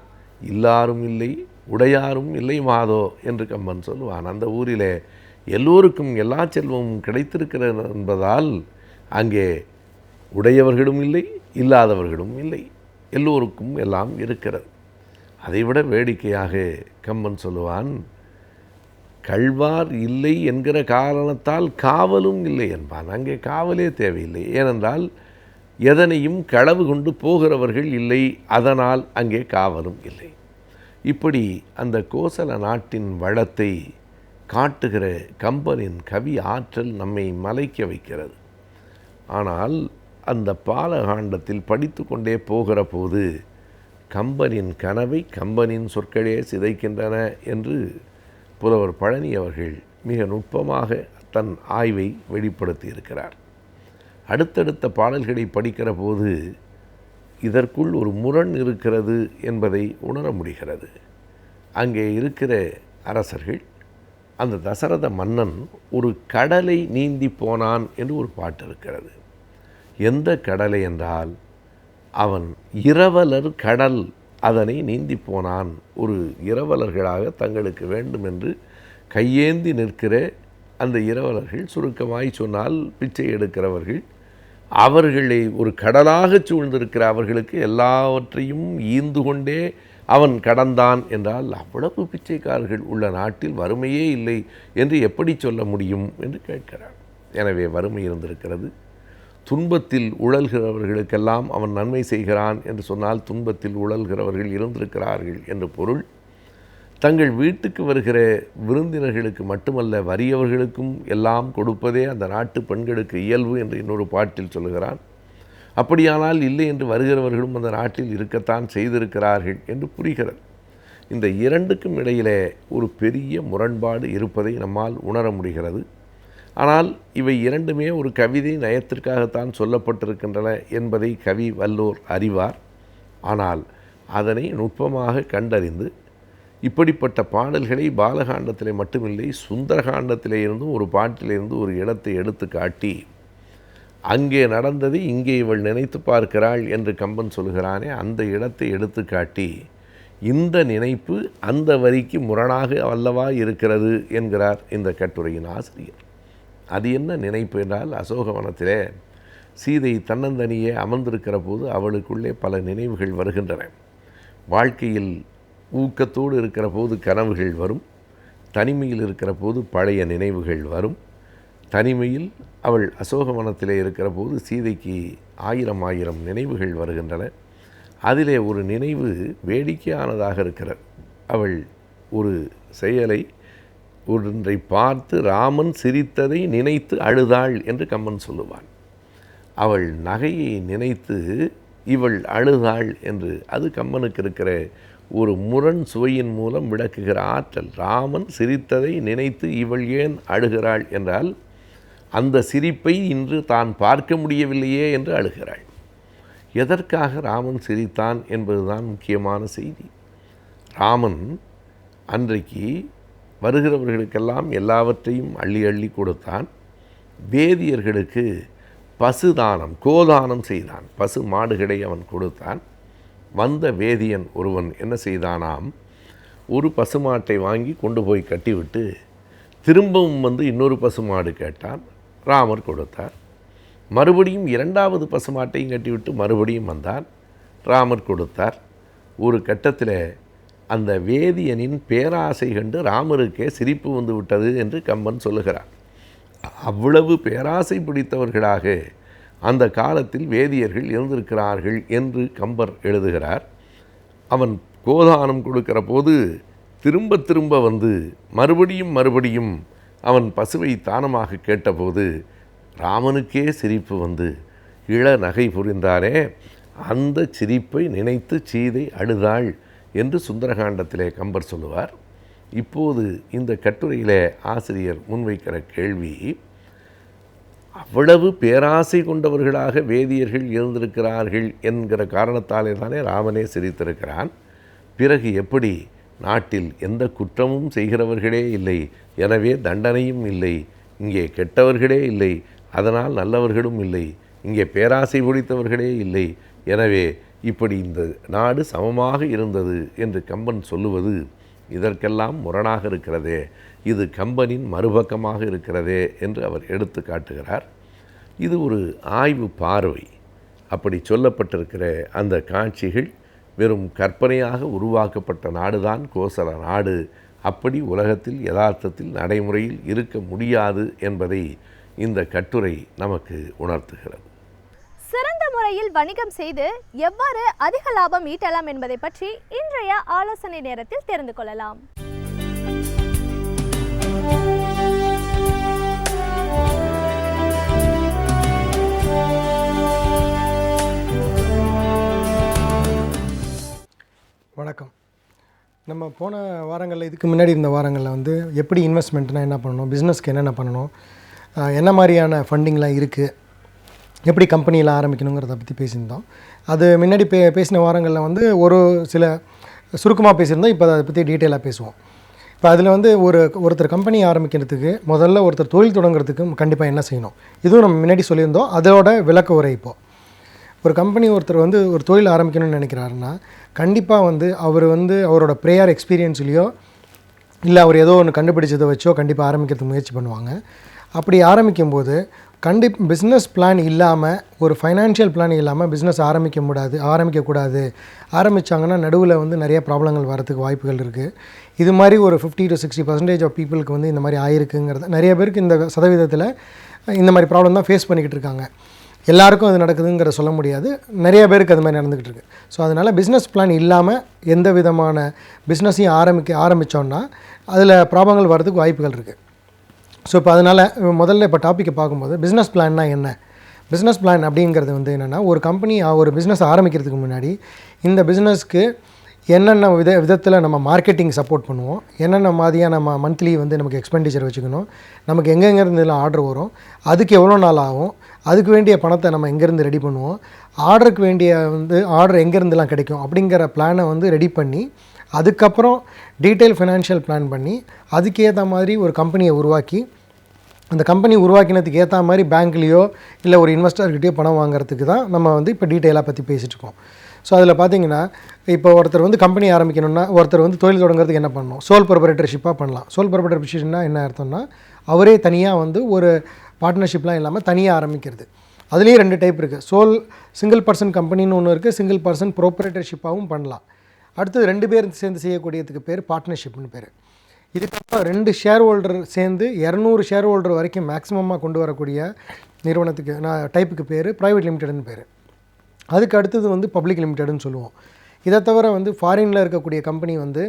S6: இல்லாரும் இல்லை உடையாரும் இல்லை மாதோ என்று கம்பன் சொல்லுவான். அந்த ஊரிலே எல்லோருக்கும் எல்லா செல்வமும் கிடைத்திருக்கிறது என்பதால் அங்கே உடையவர்களும் இல்லை, இல்லாதவர்களும் இல்லை, எல்லோருக்கும் எல்லாம் இருக்கிறது. அதைவிட வேடிக்கையாக கம்பன் சொல்லுவான், கள்வார் இல்லை என்கிற காரணத்தால் காவலும் இல்லை என்பான். அங்கே காவலே தேவையில்லை. ஏனென்றால் எதனையும் களவு கொண்டு போகிறவர்கள் இல்லை, அதனால் அங்கே காவலும் இல்லை. இப்படி அந்த கோசல நாட்டின் வளத்தை காட்டுகிற கம்பனின் கவி ஆற்றல் நம்மை மலைக்க வைக்கிறது. ஆனால் அந்த பாலகாண்டத்தில் படித்து கொண்டே போகிற போது கம்பனின் கனவை கம்பனின் சொற்களே சிதைக்கின்றன என்று புலவர் பழனி அவர்கள் மிக நுட்பமாக தன் ஆய்வை வெளிப்படுத்தி இருக்கிறார். அடுத்தடுத்த பாடல்களை படிக்கிற போது இதற்குள் ஒரு முரண் இருக்கிறது என்பதை உணர முடிகிறது. அங்கே இருக்கிற அரசர்கள், அந்த தசரத மன்னன் ஒரு கடலை நீந்தி போனான் என்று ஒரு பாட்டு இருக்கிறது. எந்த கடலை என்றால் அவன் இரவலர் கடல், அதனை நீந்தி போனான். ஒரு இரவலர்களாக தங்களுக்கு வேண்டும் என்று கையேந்தி நிற்கிற அந்த இரவலர்கள், சுருக்கமாய் சொன்னால் பிச்சை எடுக்கிறவர்கள், அவர்களை ஒரு கடலாக சூழ்ந்திருக்கிற அவர்களுக்கு எல்லாவற்றையும் ஈந்து கொண்டே அவன் கடந்தான் என்றால் அவ்வளவு பிச்சைக்காரர்கள் உள்ள நாட்டில் வறுமையே இல்லை என்று எப்படி சொல்ல முடியும் என்று கேட்கிறார். எனவே வறுமை இருந்திருக்கிறது. துன்பத்தில் உழல்கிறவர்களுக்கெல்லாம் அவன் நன்மை செய்கிறான் என்று சொன்னால் துன்பத்தில் உழல்கிறவர்கள் இருந்திருக்கிறார்கள் என்று பொருள். தங்கள் வீட்டுக்கு வருகிற விருந்தினர்களுக்கு மட்டுமல்ல, வறியவர்களுக்கும் எல்லாம் கொடுப்பதே அந்த நாட்டு பெண்களுக்கு இயல்பு என்று இன்னொரு பாட்டில் சொல்லுகிறான். அப்படியானால் இல்லை என்று வருகிறவர்களும் அந்த நாட்டில் இருக்கத்தான் செய்திருக்கிறார்கள் என்று புரிகிறது. இந்த இரண்டுக்கும் இடையிலே ஒரு பெரிய முரண்பாடு இருப்பதை நம்மால் உணர முடிகிறது. ஆனால் இவை இரண்டுமே ஒரு கவிதை நயத்திற்காகத்தான் சொல்லப்பட்டிருக்கின்றன என்பதை கவி வல்லோர் அறிவார். ஆனால் அதனை நுட்பமாக கண்டறிந்து இப்படிப்பட்ட பாடல்களை பாலகாண்டத்திலே மட்டுமில்லை, சுந்தரகாண்டத்திலே இருந்தும் ஒரு பாட்டிலிருந்து ஒரு இடத்தை எடுத்து காட்டி அங்கே நடந்ததை இங்கே இவள் நினைத்து பார்க்கிறாள் என்று கம்பன் சொல்கிறானே, அந்த இடத்தை எடுத்து காட்டி இந்த நினைப்பு அந்த வரிக்கு முரணாக அல்லவா இருக்கிறது என்கிறார் இந்த கட்டுரையின் ஆசிரியர். அது என்ன நினைப்பு என்றால், அசோகவனத்திலே சீதை தன்னந்தனியே அமர்ந்திருக்கிற போது அவளுக்குள்ளே பல நினைவுகள் வருகின்றன. வாழ்க்கையில் ஊக்கத்தோடு இருக்கிற போது கனவுகள் வரும், தனிமையில் இருக்கிற போது பழைய நினைவுகள் வரும். தனிமையில் அவள் அசோகவனத்திலே இருக்கிற போது சீதைக்கு ஆயிரம் ஆயிரம் நினைவுகள் வருகின்றன. அதிலே ஒரு நினைவு வேடிக்கையானதாக இருக்கிறது. அவள் ஒரு செயலை ஒன்றை பார்த்து ராமன் சிரித்ததை நினைத்து அழுதாள் என்று கம்பன் சொல்லுவான். அவள் நகையை நினைத்து இவள் அழுதாள் என்று அது கம்பனுக்கு இருக்கிற ஒரு முரண் சுவையின் மூலம் விளக்குகிற ஆற்றல். ராமன் சிரித்ததை நினைத்து இவள் ஏன் அழுகிறாள் என்றால், அந்த சிரிப்பை இன்று தான் பார்க்க முடியவில்லையே என்று அழுகிறாள். எதற்காக ராமன் சிரித்தான் என்பதுதான் முக்கியமான செய்தி. ராமன் அன்றைக்கு வருகிறவர்களுக்கெல்லாம் எல்லாவற்றையும் அள்ளி அள்ளி கொடுத்தான். வேதியர்களுக்கு பசுதானம், கோதானம் செய்தான். பசு மாடுகளை அவன் கொடுத்தான். வந்த வேதியன் ஒருவன் என்ன செய்தானாம், ஒரு பசுமாட்டை வாங்கி கொண்டு போய் கட்டிவிட்டு திரும்பவும் வந்து இன்னொரு பசுமாடு கேட்டான். ராமர் கொடுத்தார். மறுபடியும் இரண்டாவது பசுமாட்டையும் கட்டிவிட்டு மறுபடியும் வந்தான். ராமர் கொடுத்தார். ஒரு கட்டத்தில் அந்த வேதியனின் பேராசை கண்டு ராமருக்கே சிரிப்பு வந்து விட்டது என்று கம்பன் சொல்லுகிறார். அவ்வளவு பேராசை பிடித்தவர்களாக அந்த காலத்தில் வேதியர்கள் இருந்திருக்கிறார்கள் என்று கம்பர் எழுதுகிறார். அவன் கோதானம் கொடுக்கிற போது திரும்ப திரும்ப வந்து மறுபடியும் மறுபடியும் அவன் பசுவை தானமாக கேட்டபோது ராமனுக்கே சிரிப்பு வந்து இள நகை புரிந்தாரே, அந்த சிரிப்பை நினைத்து சீதை அழுதாள் என்று சுந்தரகாண்டத்திலே கம்பர் சொல்லுவார். இப்போது இந்த கட்டுரையிலே ஆசிரியர் முன்வைக்கிற கேள்வி, அவ்வளவு பேராசை கொண்டவர்களாக வேதியர்கள் இருந்திருக்கிறார்கள் என்கிற காரணத்தாலே தானே ராமனே சிரித்திருக்கிறான். பிறகு எப்படி நாட்டில் எந்த குற்றமும் செய்கிறவர்களே இல்லை, எனவே தண்டனையும் இல்லை, இங்கே கெட்டவர்களே இல்லை, அதனால் நல்லவர்களும் இல்லை, இங்கே பேராசை பிடித்தவர்களே இல்லை, எனவே இப்படி இந்த நாடு சமமாக இருந்தது என்று கம்பன் சொல்லுவது இதற்கெல்லாம் முரணாக இருக்கிறதே, இது கம்பனின் மறுபக்கமாக இருக்கிறதே என்று அவர் எடுத்து காட்டுகிறார். இது ஒரு ஆய்வு பார்வை. அப்படி சொல்லப்பட்டிருக்கிற அந்த காட்சிகள் வெறும் கற்பனையாக உருவாக்கப்பட்ட நாடுதான் கோசல நாடு. அப்படி உலகத்தில் யதார்த்தத்தில் நடைமுறையில் இருக்க முடியாது என்பதை இந்த கட்டுரை நமக்கு உணர்த்துகிறது.
S1: சிறந்த முறையில் வணிகம் செய்து எவ்வாறு அதிக லாபம் ஈட்டலாம் என்பதை பற்றி இன்றைய ஆலோசனை நேரத்தில் தெரிந்து கொள்ளலாம்.
S7: வணக்கம். நம்ம போன வாரங்களில், இதுக்கு முன்னாடி இருந்த வாரங்களில் வந்து எப்படி இன்வெஸ்ட்மெண்ட்னால் என்ன பண்ணணும், பிஸ்னஸ்க்கு என்னென்ன பண்ணணும், என்ன மாதிரியான ஃபண்டிங்லாம் இருக்குது, எப்படி கம்பெனியில் ஆரம்பிக்கணுங்கிறத பற்றி பேசியிருந்தோம். அது முன்னாடி பேசின வாரங்களில் வந்து ஒரு சில சுருக்கமாக பேசியிருந்தோம். இப்போ அதை பற்றி டீட்டெயிலாக பேசுவோம். இப்போ அதில் வந்து ஒருத்தர் கம்பெனி ஆரம்பிக்கிறதுக்கு முதல்ல ஒருத்தர் தொழில் தொடங்குறதுக்கு கண்டிப்பாக என்ன செய்யணும், இதுவும் நம்ம முன்னாடி சொல்லியிருந்தோம். அதோட விளக்க உரை இப்போது. ஒரு கம்பெனி ஒருத்தர் வந்து ஒரு தொழில் ஆரம்பிக்கணும்னு நினைக்கிறாருன்னா கண்டிப்பாக வந்து அவர் வந்து அவரோட ப்ரேயர் எக்ஸ்பீரியன்ஸ்லையோ இல்லை அவர் ஏதோ ஒன்று கண்டுபிடிச்சதை வச்சோ கண்டிப்பாக ஆரம்பிக்கிறதுக்கு முயற்சி பண்ணுவாங்க. அப்படி ஆரம்பிக்கும்போது பிஸ்னஸ் பிளான் இல்லாமல், ஒரு ஃபைனான்ஷியல் பிளான் இல்லாமல் பிஸ்னஸ் ஆரம்பிக்கக்கூடாது. ஆரம்பித்தாங்கன்னா நடுவில் வந்து நிறைய ப்ராப்ளங்கள் வரதுக்கு வாய்ப்புகள் இருக்குது. இது மாதிரி ஒரு 50 to 60% ஆஃப் பீப்புளுக்கு வந்து இந்த மாதிரி ஆயிருக்குங்கிறது, நிறைய பேருக்கு இந்த சதவீதத்தில் இந்த மாதிரி ப்ராப்ளம் தான் ஃபேஸ் பண்ணிக்கிட்டு இருக்காங்க. எல்லாருக்கும் அது நடக்குதுங்கிற சொல்ல முடியாது, நிறைய பேருக்கு அது மாதிரி நடந்துக்கிட்டு இருக்குது. ஸோ அதனால் பிஸ்னஸ் பிளான் இல்லாமல் எந்த விதமான பிஸ்னஸையும் ஆரம்பித்தோன்னா அதில் ப்ராப்ளங்கள் வரதுக்கு வாய்ப்புகள் இருக்குது. ஸோ இப்போ அதனால் முதல்ல இப்போ டாப்பிக்கை பார்க்கும்போது பிஸ்னஸ் பிளான்னா என்ன? பிஸ்னஸ் பிளான் அப்படிங்கிறது வந்து என்னென்னா, ஒரு பிஸ்னஸ் ஆரம்பிக்கிறதுக்கு முன்னாடி இந்த பிஸ்னஸ்க்கு என்னென்ன விதத்தில் நம்ம மார்க்கெட்டிங் சப்போர்ட் பண்ணுவோம், என்னென்ன மாதிரியாக நம்ம மந்த்லி வந்து நமக்கு எக்ஸ்பெண்டிச்சர் வச்சுக்கணும், நமக்கு எங்கெங்கேருந்துலாம் ஆர்டர் வரும், அதுக்கு எவ்வளோ நாள் ஆகும், அதுக்கு வேண்டிய பணத்தை நம்ம எங்கேருந்து ரெடி பண்ணுவோம், ஆர்டருக்கு வேண்டிய ஆர்டர் எங்கேருந்துலாம் கிடைக்கும் அப்படிங்கிற பிளானை வந்து ரெடி பண்ணி, அதுக்கப்புறம் டீட்டெயில் ஃபினான்ஷியல் பிளான் பண்ணி, அதுக்கேற்ற மாதிரி ஒரு கம்பெனியை உருவாக்கி, அந்த கம்பெனி உருவாக்கினதுக்கு ஏற்ற மாதிரி பேங்க்லேயோ இல்லை ஒரு இன்வெஸ்டர்கிட்டயோ பணம் வாங்குறதுக்கு தான் நம்ம வந்து இப்போ டீட்டெயிலாக பற்றி பேசிகிட்ருக்கோம். ஸோ அதில் பார்த்தீங்கன்னா, இப்போ ஒருத்தர் வந்து கம்பெனி ஆரம்பிக்கணும்னா, ஒருத்தர் வந்து தொழில் தொடங்குறதுக்கு என்ன பண்ணணும்? சோல் ப்ரொப்ரைட்டர்ஷிப்பாக பண்ணலாம். சோல் ப்ரொப்ரைட்டர்ஷிப்னா என்ன அர்த்தம்னா, அவரே தனியாக வந்து ஒரு பார்ட்னர்ஷிப்லாம் இல்லாமல் தனியாக ஆரம்பிக்கிறது. அதுலேயும் 2 டைப் இருக்குது. சிங்கிள் பர்சன் கம்பெனின்னு ஒன்று இருக்குது, சிங்கிள் பர்சன் ப்ரொப்ரைட்டர்ஷிப்பாகவும் பண்ணலாம். அடுத்தது 2 பேர் சேர்ந்து செய்யக்கூடியதுக்கு பேர் பார்ட்னர்ஷிப்னு பேர். இதுக்கப்புறம் 2 ஷேர் ஹோல்டர் சேர்ந்து 200 ஷேர் ஹோல்டர் வரைக்கும் மேக்ஸிமமாக கொண்டு வரக்கூடிய நிறுவனத்துக்கு டைப்புக்கு பேர் ப்ரைவேட் லிமிடெட்னு பேர். அதுக்கு அடுத்தது வந்து பப்ளிக் லிமிடெட்னு சொல்லுவோம். இதை தவிர வந்து ஃபாரினில் இருக்கக்கூடிய கம்பெனி வந்து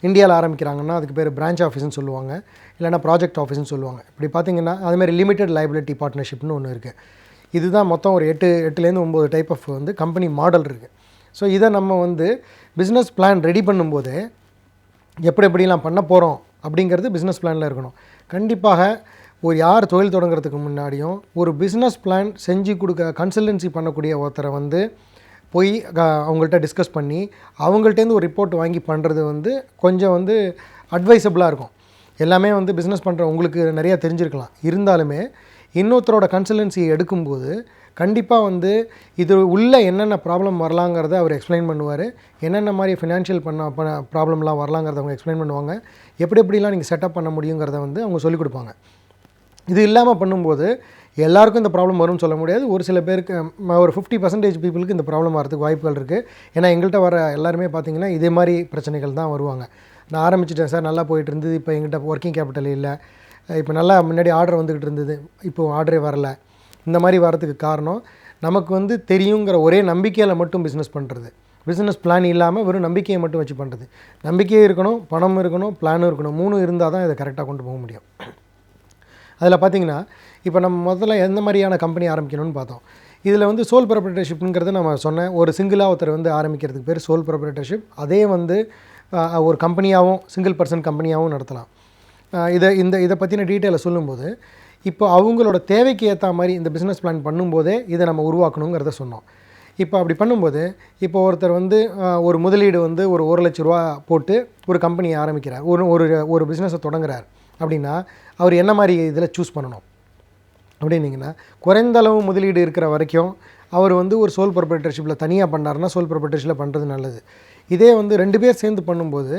S7: இந்தியாவில் ஆரம்பிக்கிறாங்கன்னா அதுக்கு பேர் பிரான்ச் ஆஃபீஸ்னு சொல்லுவாங்க, இல்லைனா ப்ராஜெக்ட் ஆஃபீஸ்னு சொல்லுவாங்க. இப்படி பார்த்திங்கன்னா அதுமாதிரி லிமிடெட் லைபிலிட்டி பார்ட்னர்ஷிப்னு ஒன்று இருக்குது. இதுதான் மொத்தம் ஒரு 8லேருந்து 9 டைப் ஆஃப் வந்து கம்பெனி மாடல் இருக்குது. ஸோ இதை நம்ம வந்து பிஸ்னஸ் பிளான் ரெடி பண்ணும்போது எப்படிலாம் பண்ண போகிறோம் அப்படிங்கிறது பிஸ்னஸ் பிளானில் இருக்கணும். கண்டிப்பாக யார் தொழில் தொடங்குறதுக்கு முன்னாடியும் ஒரு பிஸ்னஸ் பிளான் செஞ்சு கன்சல்டன்சி பண்ணக்கூடிய ஒருத்தரை வந்து போய் அவங்கள்ட்ட டிஸ்கஸ் பண்ணி அவங்கள்ட்டேருந்து ஒரு ரிப்போர்ட் வாங்கி பண்ணுறது வந்து கொஞ்சம் வந்து அட்வைசபிளாக இருக்கும். எல்லாமே வந்து பிஸ்னஸ் பண்ணுற உங்களுக்கு நிறையா தெரிஞ்சிருக்கலாம், இருந்தாலுமே இன்னொருத்தரோட கன்சல்டன்சி எடுக்கும்போது கண்டிப்பாக வந்து இது உள்ள என்னென்ன ப்ராப்ளம் வரலாங்கிறத அவர் எக்ஸ்பிளைன் பண்ணுவார், என்னென்ன மாதிரி ஃபினான்ஷியல் ப்ராப்ளம்லாம் வரலாங்கிறத அவங்க எக்ஸ்பிளைன் பண்ணுவாங்க, எப்படிலாம் நீங்கள் செட்டப் பண்ண முடியுங்கிறத வந்து அவங்க சொல்லிக் கொடுப்பாங்க. இது இல்லாமல் பண்ணும்போது எல்லாருக்கும் இந்த ப்ராப்ளம் வரும்னு சொல்ல முடியாது. ஒரு சில பேருக்கு ஒரு 50% பீப்புளுக்கு இந்த ப்ராப்ளம் வரதுக்கு வாய்ப்புகள் இருக்குது. ஏன்னா எங்கள்கிட்ட வர எல்லாருமே பார்த்திங்கன்னா இதே மாதிரி பிரச்சனைகள் தான் வருவாங்க. நான் ஆரம்பிச்சிட்டேன் சார், நல்லா போயிட்டு இருந்தது, இப்போ எங்கிட்ட ஒர்க்கிங் கேபிட்டல் இல்லை, இப்போ நல்லா முன்னாடி ஆர்டர் வந்துக்கிட்டு இருந்தது, இப்போது ஆர்டரே வரல. இந்த மாதிரி வரதுக்கு காரணம் நமக்கு வந்து தெரியுங்கிற ஒரே நம்பிக்கையில் மட்டும் பிஸ்னஸ் பண்ணுறது. பிஸ்னஸ் பிளான் இல்லாமல் வெறும் நம்பிக்கையை மட்டும் வச்சு பண்ணுறது. நம்பிக்கையும் இருக்கணும், பணமும் இருக்கணும், பிளானும் இருக்கணும். 3 இருந்தால் தான் இதை கரெக்டாக கொண்டு போக முடியும். அதில் பார்த்திங்கன்னா இப்போ நம்ம முதல்ல எந்த மாதிரியான கம்பெனி ஆரம்பிக்கணும்னு பார்த்தோம். இதில் வந்து சோல் ப்ரொப்ரைட்டர்ஷிப்ங்கிறது நம்ம சொன்னேன், ஒரு சிங்கிளாக ஒருத்தர் வந்து ஆரம்பிக்கிறதுக்கு பேர் சோல் ப்ரொப்ரைட்டர்ஷிப். அதே வந்து ஒரு கம்பெனியாகவும் சிங்கிள் பர்சன் கம்பெனியாகவும் நடத்தலாம். இதை பற்றின டீட்டெயிலை சொல்லும்போது இப்போ அவங்களோட தேவைக்கு ஏற்ற மாதிரி இந்த பிஸ்னஸ் பிளான் பண்ணும்போதே இதை நம்ம உருவாக்கணுங்கிறத சொன்னோம். இப்போ அப்படி பண்ணும்போது இப்போ ஒருத்தர் வந்து ஒரு முதலீடு வந்து ஒரு 1 லட்ச ரூபா போட்டு ஒரு கம்பெனியை ஆரம்பிக்கிறார், ஒரு பிஸ்னஸை தொடங்குறார் அப்படின்னா அவர் என்ன மாதிரி இதில் சூஸ் பண்ணணும் அப்படின்னிங்கன்னா, குறைந்த அளவு முதலீடு இருக்கிற வரைக்கும் அவர் வந்து ஒரு சோல் ப்ரொப்ரைட்டர்ஷிப்பில் தனியாக பண்ணார்னா சோல் ப்ரொப்ரைட்டர்ஷிப்பில் பண்ணுறது நல்லது. இதே வந்து 2 பேர் சேர்ந்து பண்ணும்போது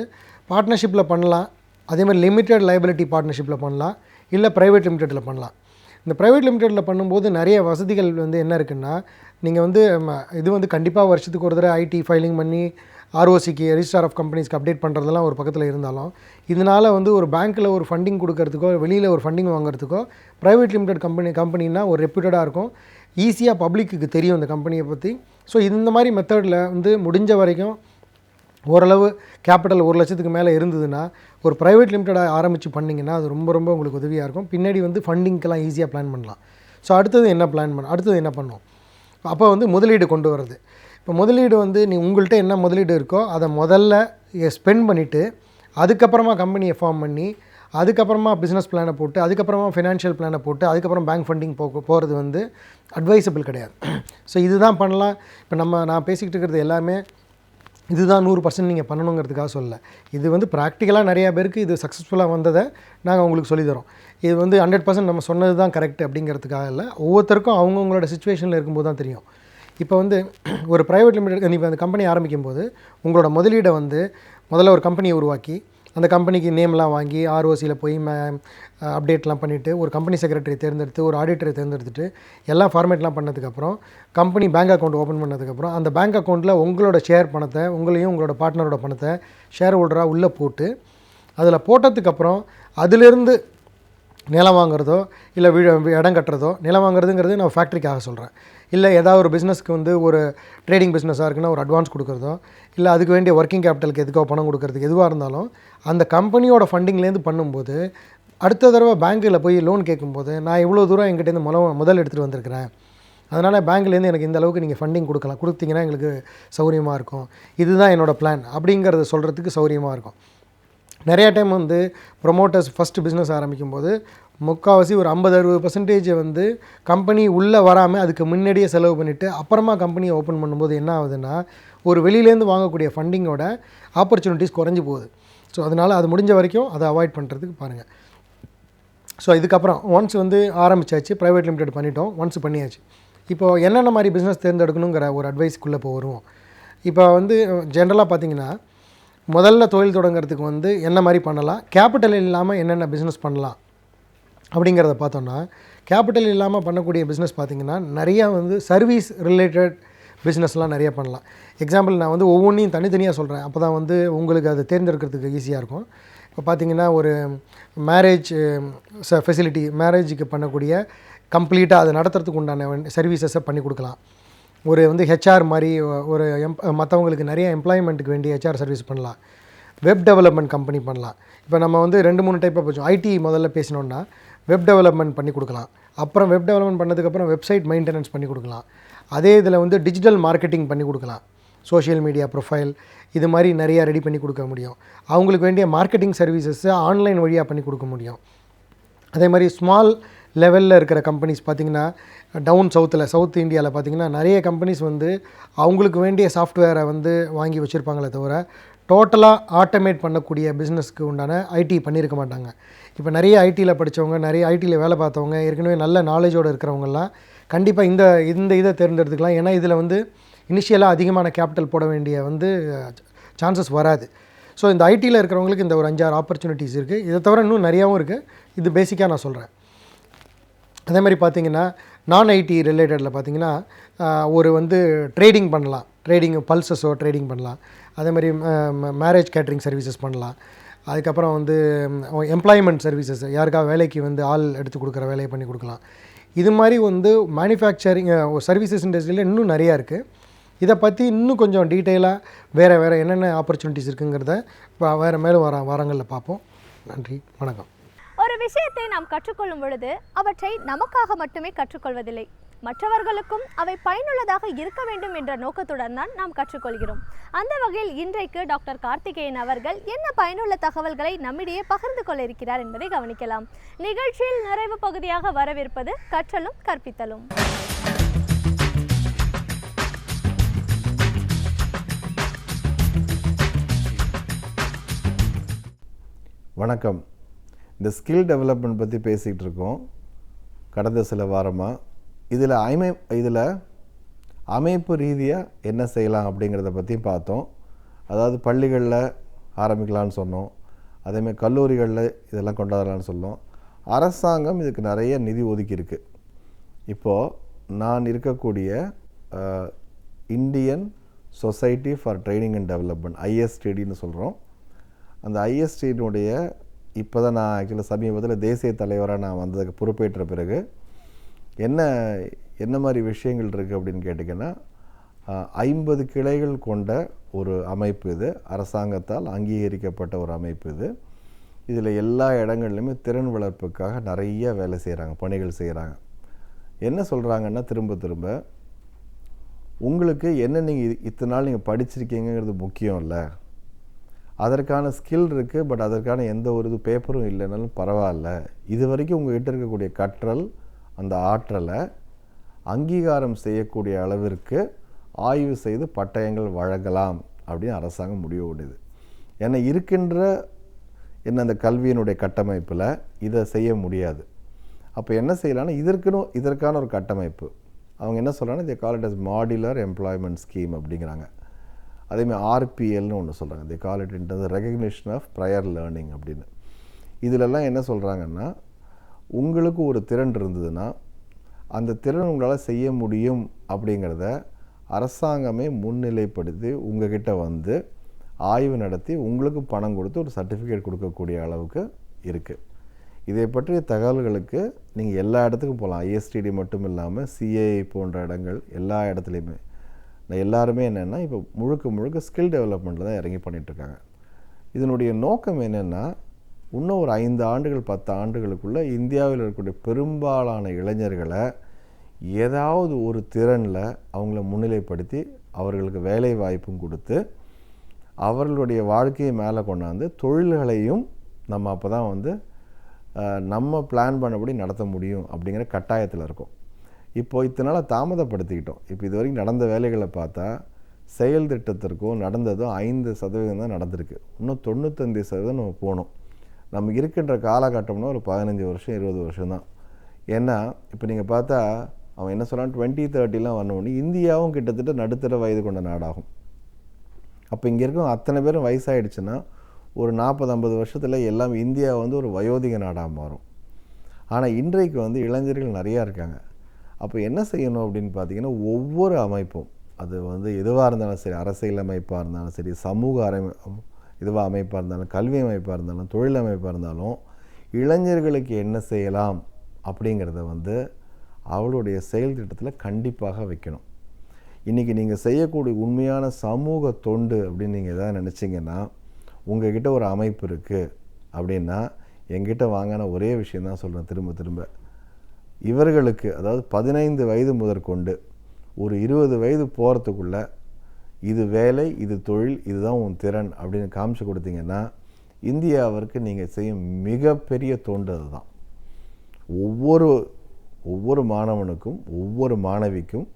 S7: பார்ட்னர்ஷிப்பில் பண்ணலாம், அதே மாதிரி லிமிடெட் லைபிலிட்டி பார்ட்னர்ஷிப்பில் பண்ணலாம், இல்லை ப்ரைவேட் லிமிடெட்டில் பண்ணலாம். இந்த ப்ரைவேட் லிமிடெட்டில் பண்ணும்போது நிறைய வசதிகள் வந்து என்ன இருக்குன்னா, நீங்கள் வந்து இது வந்து கண்டிப்பாக வருஷத்துக்கு ஒரு தடவை ஐடி ஃபைலிங் பண்ணி ஆர்ஓசிக்கு ரிஜிஸ்டர் ஆஃப் கம்பெனிஸ்க்கு அப்டேட் பண்ணுறதெல்லாம் ஒரு பக்கத்தில் இருந்தாலும், இதனால் வந்து ஒரு பேங்க்கில் ஒரு ஃபண்டிங் கொடுக்கறதுக்கோ வெளியில் ஒரு ஃபண்டிங் வாங்குறதுக்கோ ப்ரைவேட் லிமிடெட் கம்பெனின்னா ஒரு ரெப்யூட்டடாக இருக்கும், ஈஸியாக பப்ளிக்கு தெரியும் இந்த கம்பெனியை பற்றி. ஸோ இந்த மாதிரி மெத்தடில் வந்து முடிஞ்ச வரைக்கும் ஓரளவு கேபிட்டல் 1 லட்சத்துக்கு மேலே இருந்ததுன்னா ஒரு ப்ரைவேட் லிமிட்டடாக ஆரம்பித்து பண்ணிங்கன்னா அது ரொம்ப உங்களுக்கு உதவியாக இருக்கும். பின்னாடி வந்து ஃபண்டிங்க்கெல்லாம் ஈஸியாக பிளான் பண்ணலாம். ஸோ அடுத்தது என்ன பண்ணணும்? அப்போ வந்து முதலீடு கொண்டு வர்றது. இப்போ முதலீடு வந்து உங்கள்கிட்ட என்ன முதலீடு இருக்கோ அதை முதல்ல ஸ்பெண்ட் பண்ணிவிட்டு அதுக்கப்புறமா கம்பெனியை ஃபார்ம் பண்ணி அதுக்கப்புறமா பிஸ்னஸ் பிளானை போட்டு அதுக்கப்புறமா ஃபினான்ஷியல் பிளானை போட்டு அதுக்கப்புறம் பேங்க் ஃபண்டிங் போகிறது வந்து அட்வைசபிள் கிடையாது. ஸோ இதுதான் பண்ணலாம். இப்போ நான் பேசிக்கிட்டு இருக்கிறது எல்லாமே இதுதான் 100% நீங்கள் பண்ணணுங்கிறதுக்காக சொல்லலை. இது வந்து ப்ராக்டிக்கலாக நிறையா பேருக்கு இது சக்ஸஸ்ஃபுல்லாக வந்ததை நாங்கள் உங்களுக்கு சொல்லித்தரோம். இது வந்து 100% நம்ம சொன்னது தான் கரெக்ட் அப்படிங்கிறதுக்காக இல்லை, ஒவ்வொருத்தருக்கும் அவங்கவுங்களோட சிச்சுவேஷனில் இருக்கும்போது தான் தெரியும். இப்போ வந்து ஒரு ப்ரைவேட் லிமிடெட் இப்போ அந்த கம்பெனி ஆரம்பிக்கும் போது உங்களோட முதலீடை வந்து முதல்ல ஒரு கம்பெனியை உருவாக்கி அந்த கம்பெனிக்கு நேம்லாம் வாங்கி ஆர்ஓசியில் போய் அப்டேட்லாம் பண்ணிவிட்டு ஒரு கம்பெனி செக்ரட்டரி தேர்ந்தெடுத்து ஒரு ஆடிட்டரை தேர்ந்தெடுத்துட்டு எல்லாம் ஃபார்மேட்லாம் பண்ணதுக்கப்புறம் கம்பெனி பேங்க் அக்கௌண்ட் ஓப்பன் பண்ணதுக்கப்புறம் அந்த பேங்க் அக்கௌண்ட்டில் உங்களோட ஷேர் பணத்தை உங்களையும் உங்களோட பார்ட்னரோட பணத்தை ஷேர் ஹோல்டராக உள்ளே போட்டு அதில் போட்டதுக்கப்புறம் அதிலிருந்து நிலம் வாங்குறதோ இல்லை இடம் கட்டுறதோ, நிலம் வாங்குறதுங்கிறது நான் ஃபேக்ட்ரிக்காக சொல்கிறேன், இல்லை ஏதாவது ஒரு பிஸ்னஸ்க்கு வந்து ஒரு ட்ரேடிங் பிஸ்னஸாக இருக்குன்னா ஒரு அட்வான்ஸ் கொடுக்குறதோ, இல்லை அதுக்கு வேண்டிய ஒர்க்கிங் கேபிட்டலுக்கு எதுக்கோ பணம் கொடுக்குறதுக்கு எதுவாக இருந்தாலும் அந்த கம்பெனியோட ஃபண்டிங்லேருந்து பண்ணும்போது அடுத்த தடவை பேங்க்கில் போய் லோன் கேட்கும்போது நான் இவ்வளோ தூரம் எங்கிட்டேருந்து முதல் எடுத்துகிட்டு வந்திருக்கிறேன், அதனால் பேங்க்லேருந்து எனக்கு இந்த அளவுக்கு நீங்கள் ஃபண்டிங் கொடுத்தீங்கன்னா எங்களுக்கு சௌரியமாக இருக்கும், இதுதான் என்னோடய பிளான் அப்படிங்கிறத சொல்கிறதுக்கு சௌரியமாக இருக்கும். நிறையா டைம் வந்து ப்ரொமோட்டர்ஸ் ஃபஸ்ட்டு பிஸ்னஸ் ஆரம்பிக்கும் போது முக்கால்வாசி ஒரு 50-60% வந்து கம்பெனி உள்ளே வராமல் அதுக்கு முன்னாடியே செலவு பண்ணிவிட்டு அப்புறமா கம்பெனியை ஓப்பன் பண்ணும்போது என்ன ஆகுதுன்னா ஒரு வெளியிலேருந்து வாங்கக்கூடிய ஃபண்டிங்கோட ஆப்பர்ச்சுனிட்டிஸ் குறைஞ்சி போகுது. ஸோ அதனால் அது முடிஞ்ச வரைக்கும் அதை அவாய்ட் பண்ணுறதுக்கு பாருங்கள். ஸோ இதுக்கப்புறம் ஒன்ஸ் வந்து ஆரம்பித்தாச்சு, ப்ரைவேட் லிமிடெட் பண்ணிட்டோம், ஒன்ஸ் பண்ணியாச்சு. இப்போது என்னென்ன மாதிரி பிஸ்னஸ் தேர்ந்தெடுக்கணுங்கிற ஒரு அட்வைஸ்க்குள்ளே இப்போ வருவோம். இப்போ வந்து ஜென்ரலாக பார்த்திங்கன்னா முதல்ல தொழில் தொடங்கிறதுக்கு வந்து என்ன மாதிரி பண்ணலாம், கேபிட்டல் இல்லாமல் என்னென்ன பிஸ்னஸ் பண்ணலாம் அப்படிங்கிறத பார்த்தோன்னா, கேபிட்டல் இல்லாமல் பண்ணக்கூடிய பிஸ்னஸ் பார்த்திங்கன்னா நிறையா வந்து சர்வீஸ் ரிலேட்டட் பிஸ்னஸ்லாம் நிறைய பண்ணலாம். எக்ஸாம்பிள் நான் வந்து ஒவ்வொன்றையும் தனித்தனியாக சொல்கிறேன், அப்போ தான் வந்து உங்களுக்கு அதை தேர்ந்தெடுக்கிறதுக்கு ஈஸியாக இருக்கும். இப்போ பார்த்திங்கன்னா ஒரு மேரேஜ் ஃபெசிலிட்டி, மேரேஜுக்கு பண்ணக்கூடிய கம்ப்ளீட்டாக அதை நடத்துறதுக்கு உண்டான சர்வீசஸை பண்ணி கொடுக்கலாம். ஒரு வந்து ஹெச்ஆர் மாதிரி ஒரு மற்றவங்களுக்கு நிறைய எம்ப்ளாய்மெண்ட்டுக்கு வேண்டிய ஹெச்ஆர் சர்வீஸ் பண்ணலாம். வெப் டெவலப்மெண்ட் கம்பெனி பண்ணலாம். இப்போ நம்ம வந்து 2-3 டைப்பாக போச்சோம். ஐடி முதல்ல பேசினோன்னா வெப் டெவலப்மெண்ட் பண்ணி கொடுக்கலாம். அப்புறம் வெப் டெவலப்மெண்ட் பண்ணதுக்கப்புறம் வெப்சைட் மெயின்டெனன்ஸ் பண்ணி கொடுக்கலாம். அதே இதில் வந்து டிஜிட்டல் மார்க்கெட்டிங் பண்ணி கொடுக்கலாம். சோஷியல் மீடியா ப்ரொஃபைல் இது மாதிரி நிறையா ரெடி பண்ணி கொடுக்க முடியும். அவங்களுக்கு வேண்டிய மார்க்கெட்டிங் சர்வீசஸ்ஸை ஆன்லைன் வழியாக பண்ணி கொடுக்க முடியும். அதே மாதிரி ஸ்மால் லெவலில் இருக்கிற கம்பெனிஸ் பார்த்திங்கன்னா டவுன் சவுத் இந்தியாவில் பார்த்திங்கன்னா நிறைய கம்பெனிஸ் வந்து அவங்களுக்கு வேண்டிய சாஃப்ட்வேரை வந்து வாங்கி வச்சுருப்பாங்களே தவிர டோட்டலாக ஆட்டோமேட் பண்ணக்கூடிய பிஸ்னஸ்க்கு உண்டான ஐடி பண்ணியிருக்க மாட்டாங்க. இப்போ நிறைய ஐடியில் படித்தவங்க, நிறைய ஐடியில் வேலை பார்த்தவங்க, ஏற்கனவே நல்ல நாலேஜோடு இருக்கிறவங்கலாம் கண்டிப்பாக இந்த இதை தேர்ந்தெடுத்துக்கலாம். ஏன்னா இதில் வந்து இனிஷியலாக அதிகமான கேபிட்டல் போட வேண்டிய வந்து சான்சஸ் வராது. ஸோ இந்த ஐடியில் இருக்கிறவங்களுக்கு இந்த ஒரு 5-6 ஆப்பர்ச்சுனிட்டிஸ் இருக்குது. இதை தவிர இன்னும் நிறையாவும் இருக்குது. இது பேசிக்காக நான் சொல்கிறேன். அதே மாதிரி பார்த்திங்கன்னா நான் ஐடி ரிலேட்டடில் பார்த்திங்கன்னா ஒரு வந்து ட்ரேடிங் பண்ணலாம், ட்ரேடிங் பல்சஸோ ட்ரேடிங் பண்ணலாம். அதே மாதிரி மேரேஜ் கேட்ரிங் சர்வீசஸ் பண்ணலாம். அதுக்கப்புறம் வந்து எம்ப்ளாய்மெண்ட் சர்வீசஸ், யாருக்காக வேலைக்கு வந்து ஆள் எடுத்து கொடுக்குற வேலையை பண்ணி கொடுக்கலாம். இது மாதிரி வந்து மேனுஃபேக்சரிங் சர்வீசஸ் இண்டஸ்ட்ரியில் இன்னும் நிறையா இருக்குது. இதை பற்றி இன்னும் கொஞ்சம் டீட்டெயிலாக வேறு என்னென்ன ஆப்பர்ச்சுனிட்டிஸ் இருக்குங்கிறத மேலும் வாரங்களில் பார்ப்போம். நன்றி, வணக்கம்.
S1: ஒரு விஷயத்தை நாம் கற்றுக்கொள்ளும் பொழுது அவற்றை நமக்காக மட்டுமே கற்றுக்கொள்வதில்லை, மற்றவர்களுக்கும் அவை பயனுள்ளதாக இருக்க வேண்டும் என்ற நோக்கத்துடன் தான் நாம் கற்றுக்கொள்கிறோம். அந்த வகையில் இன்றைக்கு டாக்டர் கார்த்திகேயன் அவர்கள் என்ன பயனுள்ள தகவல்களை நம்மிடையே பகிர்ந்து கொள்ள இருக்கிறார் என்பதை கவனிக்கலாம். நிகழ்ச்சியில் நிறைவு பகுதியாக வரவிருப்பது கற்றலும் கற்பித்தலும்.
S6: வணக்கம். இந்த ஸ்கில் டெவலப்மெண்ட் பற்றி பேசிகிட்டு இருக்கோம் கடந்த சில வாரமாக. இதில் அமைப்பு ரீதியாக என்ன செய்யலாம் அப்படிங்கிறத பற்றியும் பார்த்தோம். அதாவது பள்ளிகளில் ஆரம்பிக்கலான்னு சொன்னோம், அதேமாதிரி கல்லூரிகளில் இதெல்லாம் கொண்டாடலான்னு சொன்னோம். அரசாங்கம் இதுக்கு நிறைய நிதி ஒதுக்கியிருக்கு. இப்போது நான் இருக்கக்கூடிய Indian society for training and development, ஐஎஸ்டிடின்னு சொல்கிறோம். அந்த ஐஎஸ்டியினுடைய இப்போ தான் நான் ஆக்சுவலாக சமீபத்தில் தேசிய தலைவராக நான் வந்ததுக்கு பொறுப்பேற்ற பிறகு என்ன மாதிரி விஷயங்கள் இருக்குது அப்படின்னு கேட்டிங்கன்னா 50 கிளைகள் கொண்ட ஒரு அமைப்பு இது. அரசாங்கத்தால் அங்கீகரிக்கப்பட்ட ஒரு அமைப்பு இது. இதில் எல்லா இடங்கள்லையுமே திறன் வளர்ப்புக்காக நிறைய வேலை செய்கிறாங்க, பணிகள் செய்கிறாங்க. என்ன சொல்கிறாங்கன்னா திரும்ப உங்களுக்கு என்ன நீங்கள் இத்தனை நாள் நீங்கள் படிச்சிருக்கீங்கிறது முக்கியம் இல்லை, அதற்கான ஸ்கில் இருக்குது, பட் அதற்கான எந்த ஒரு பேப்பரும் இல்லைனாலும் பரவாயில்ல, இது வரைக்கும் உங்கள்கிட்ட இருக்கக்கூடிய கற்றல் அந்த ஆற்றலை அங்கீகாரம் செய்யக்கூடிய அளவிற்கு ஆய்வு செய்து பட்டயங்கள் வழங்கலாம் அப்படின்னு அரசாங்கம் முடிவு பண்ணுது. ஏன்னா இருக்கின்ற அந்த கல்வியினுடைய கட்டமைப்பில் இதை செய்ய முடியாது. அப்போ என்ன செய்யலாம்னா இதற்கான ஒரு கட்டமைப்பு அவங்க என்ன சொல்கிறாங்கன்னா, இதை call it as modular employment scheme அப்படிங்கிறாங்க.
S8: அதேமாதிரி ஆர்பிஎல்னு ஒன்று சொல்கிறாங்க, the call it into recognition of prior learning அப்படின்னு. இதிலெல்லாம் என்ன சொல்கிறாங்கன்னா, உங்களுக்கு ஒரு திறன் இருந்ததுன்னா அந்த திறன் உங்களால் செய்ய முடியும் அப்படிங்கிறத அரசாங்கமே முன்னிலைப்படுத்தி உங்ககிட்ட வந்து ஆய்வு நடத்தி உங்களுக்கு பணம் கொடுத்து ஒரு சர்டிஃபிகேட் கொடுக்கக்கூடிய அளவுக்கு இருக்குது. இதை பற்றிய தகவல்களுக்கு நீங்கள் எல்லா இடத்துக்கும் போகலாம். ஐஎஸ்டிடி மட்டும் இல்லாமல் சிஏஐ போன்ற இடங்கள் எல்லா இடத்துலையுமே எல்லாருமே என்னென்னா இப்போ முழுக்க ஸ்கில் டெவலப்மெண்ட்டில் தான் இறங்கி பண்ணிகிட்ருக்காங்க. இதனுடைய நோக்கம் என்னென்னா, இன்னும் ஒரு 5 ஆண்டுகள் 10 ஆண்டுகளுக்குள்ளே இந்தியாவில் இருக்கக்கூடிய பெரும்பாலான இளைஞர்களை ஏதாவது ஒரு திறனில் அவங்கள முன்னிலைப்படுத்தி அவர்களுக்கு வேலை வாய்ப்பும் கொடுத்து அவர்களுடைய வாழ்க்கையை மேலே கொண்டாந்து தொழில்களையும் நம்ம அப்போ தான் வந்து நம்ம பிளான் பண்ணபடி நடத்த முடியும் அப்படிங்கிற கட்டாயத்தில் இருக்கும். இப்போது இத்தனால தாமதப்படுத்திக்கிட்டோம். இப்போ இது வரைக்கும் நடந்த வேலைகளை பார்த்தா செயல் திட்டத்திற்கும் நடந்ததும் 5% தான் நடந்திருக்கு. இன்னும் 95% நம்ம போகணும். நம்ம இருக்கின்ற காலகட்டம்னா ஒரு 15 வருஷம் 20 வருஷம் தான். ஏன்னா இப்போ நீங்கள் பார்த்தா அவன் என்ன சொல்கிறான், 2030 வரணும்னு இந்தியாவும் கிட்டத்தட்ட நடுத்தர வயது கொண்ட நாடாகும். அப்போ இங்கே இருக்கும் அத்தனை பேரும் வயசாகிடுச்சுன்னா ஒரு 40-50 வருஷத்தில் எல்லாம் இந்தியா வந்து ஒரு வயோதிக நாடாக மாறும். ஆனால் இன்றைக்கு வந்து இளைஞர்கள் நிறையா இருக்காங்க. அப்போ என்ன செய்யணும் அப்படின்னு பார்த்தீங்கன்னா, ஒவ்வொரு அமைப்பும் அது வந்து எதுவாக இருந்தாலும் சரி, அரசியல் அமைப்பாக இருந்தாலும் சரி, சமூக இதுவாக அமைப்பாக இருந்தாலும், கல்வி அமைப்பாக இருந்தாலும், தொழில் அமைப்பாக இருந்தாலும், இளைஞர்களுக்கு என்ன செய்யலாம் அப்படிங்கிறத வந்து அவளுடைய செயல் திட்டத்தில் கண்டிப்பாக வைக்கணும். இன்றைக்கி நீங்கள் செய்யக்கூடிய உண்மையான சமூக தொண்டு அப்படின்னு நீங்கள் எதாவது நினச்சிங்கன்னா, உங்கள்கிட்ட ஒரு அமைப்பு இருக்குது அப்படின்னா என்கிட்ட வாங்கின ஒரே விஷயந்தான் சொல்கிறேன் திரும்ப இவர்களுக்கு, அதாவது 15 வயது முதற்கொண்டு ஒரு 20 வயது போகிறதுக்குள்ளே இது வேலை, இது தொழில், இதுதான் உன் திறன் அப்படின்னு காமிச்சு கொடுத்தீங்கன்னா இந்தியாவிற்கு நீங்கள் செய்யும் மிகப்பெரிய தொண்டு அதுதான். ஒவ்வொரு மாணவனுக்கும் ஒவ்வொரு மாணவிக்கும்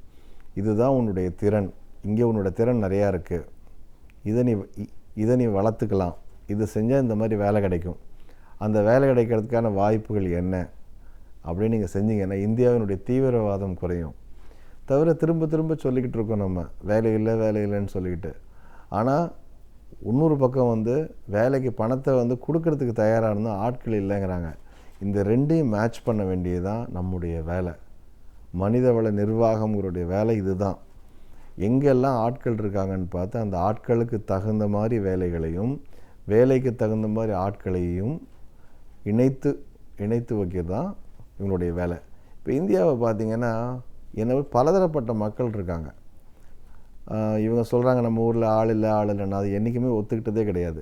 S8: இதுதான் உன்னுடைய திறன், இங்கே உன்னோட திறன் நிறையா இருக்குது, இதை நீ வளர்த்துக்கலாம், இது செஞ்சால் இந்த மாதிரி வேலை கிடைக்கும், அந்த வேலை கிடைக்கிறதுக்கான வாய்ப்புகள் என்ன அப்படின்னு நீங்கள் செஞ்சீங்கன்னா இந்தியாவினுடைய தீவிரவாதம் குறையும். தவிர திரும்ப சொல்லிக்கிட்டு இருக்கோம் நம்ம வேலை இல்லைன்னு சொல்லிக்கிட்டு. ஆனால் இன்னொரு பக்கம் வந்து வேலைக்கு பணத்தை வந்து கொடுக்கறதுக்கு தயாராக இருந்தால் ஆட்கள் இல்லைங்கிறாங்க. இந்த ரெண்டையும் மேட்ச் பண்ண வேண்டியது தான் நம்முடைய வேலை. மனிதவள நிர்வாகம்ங்கிறடைய வேலை இதுதான். எங்கெல்லாம் ஆட்கள் இருக்காங்கன்னு பார்த்து அந்த ஆட்களுக்கு தகுந்த மாதிரி வேலைகளையும் வேலைக்கு தகுந்த மாதிரி ஆட்களையும் இணைத்து வைக்கிறது தான் இவங்களுடைய வேலை. இப்போ இந்தியாவை பார்த்திங்கன்னா என்ன பலதரப்பட்ட மக்கள் இருக்காங்க. இவங்க சொல்கிறாங்க நம்ம ஊரில் ஆள் இல்லைன்னா அது என்றைக்குமே ஒத்துக்கிட்டதே கிடையாது.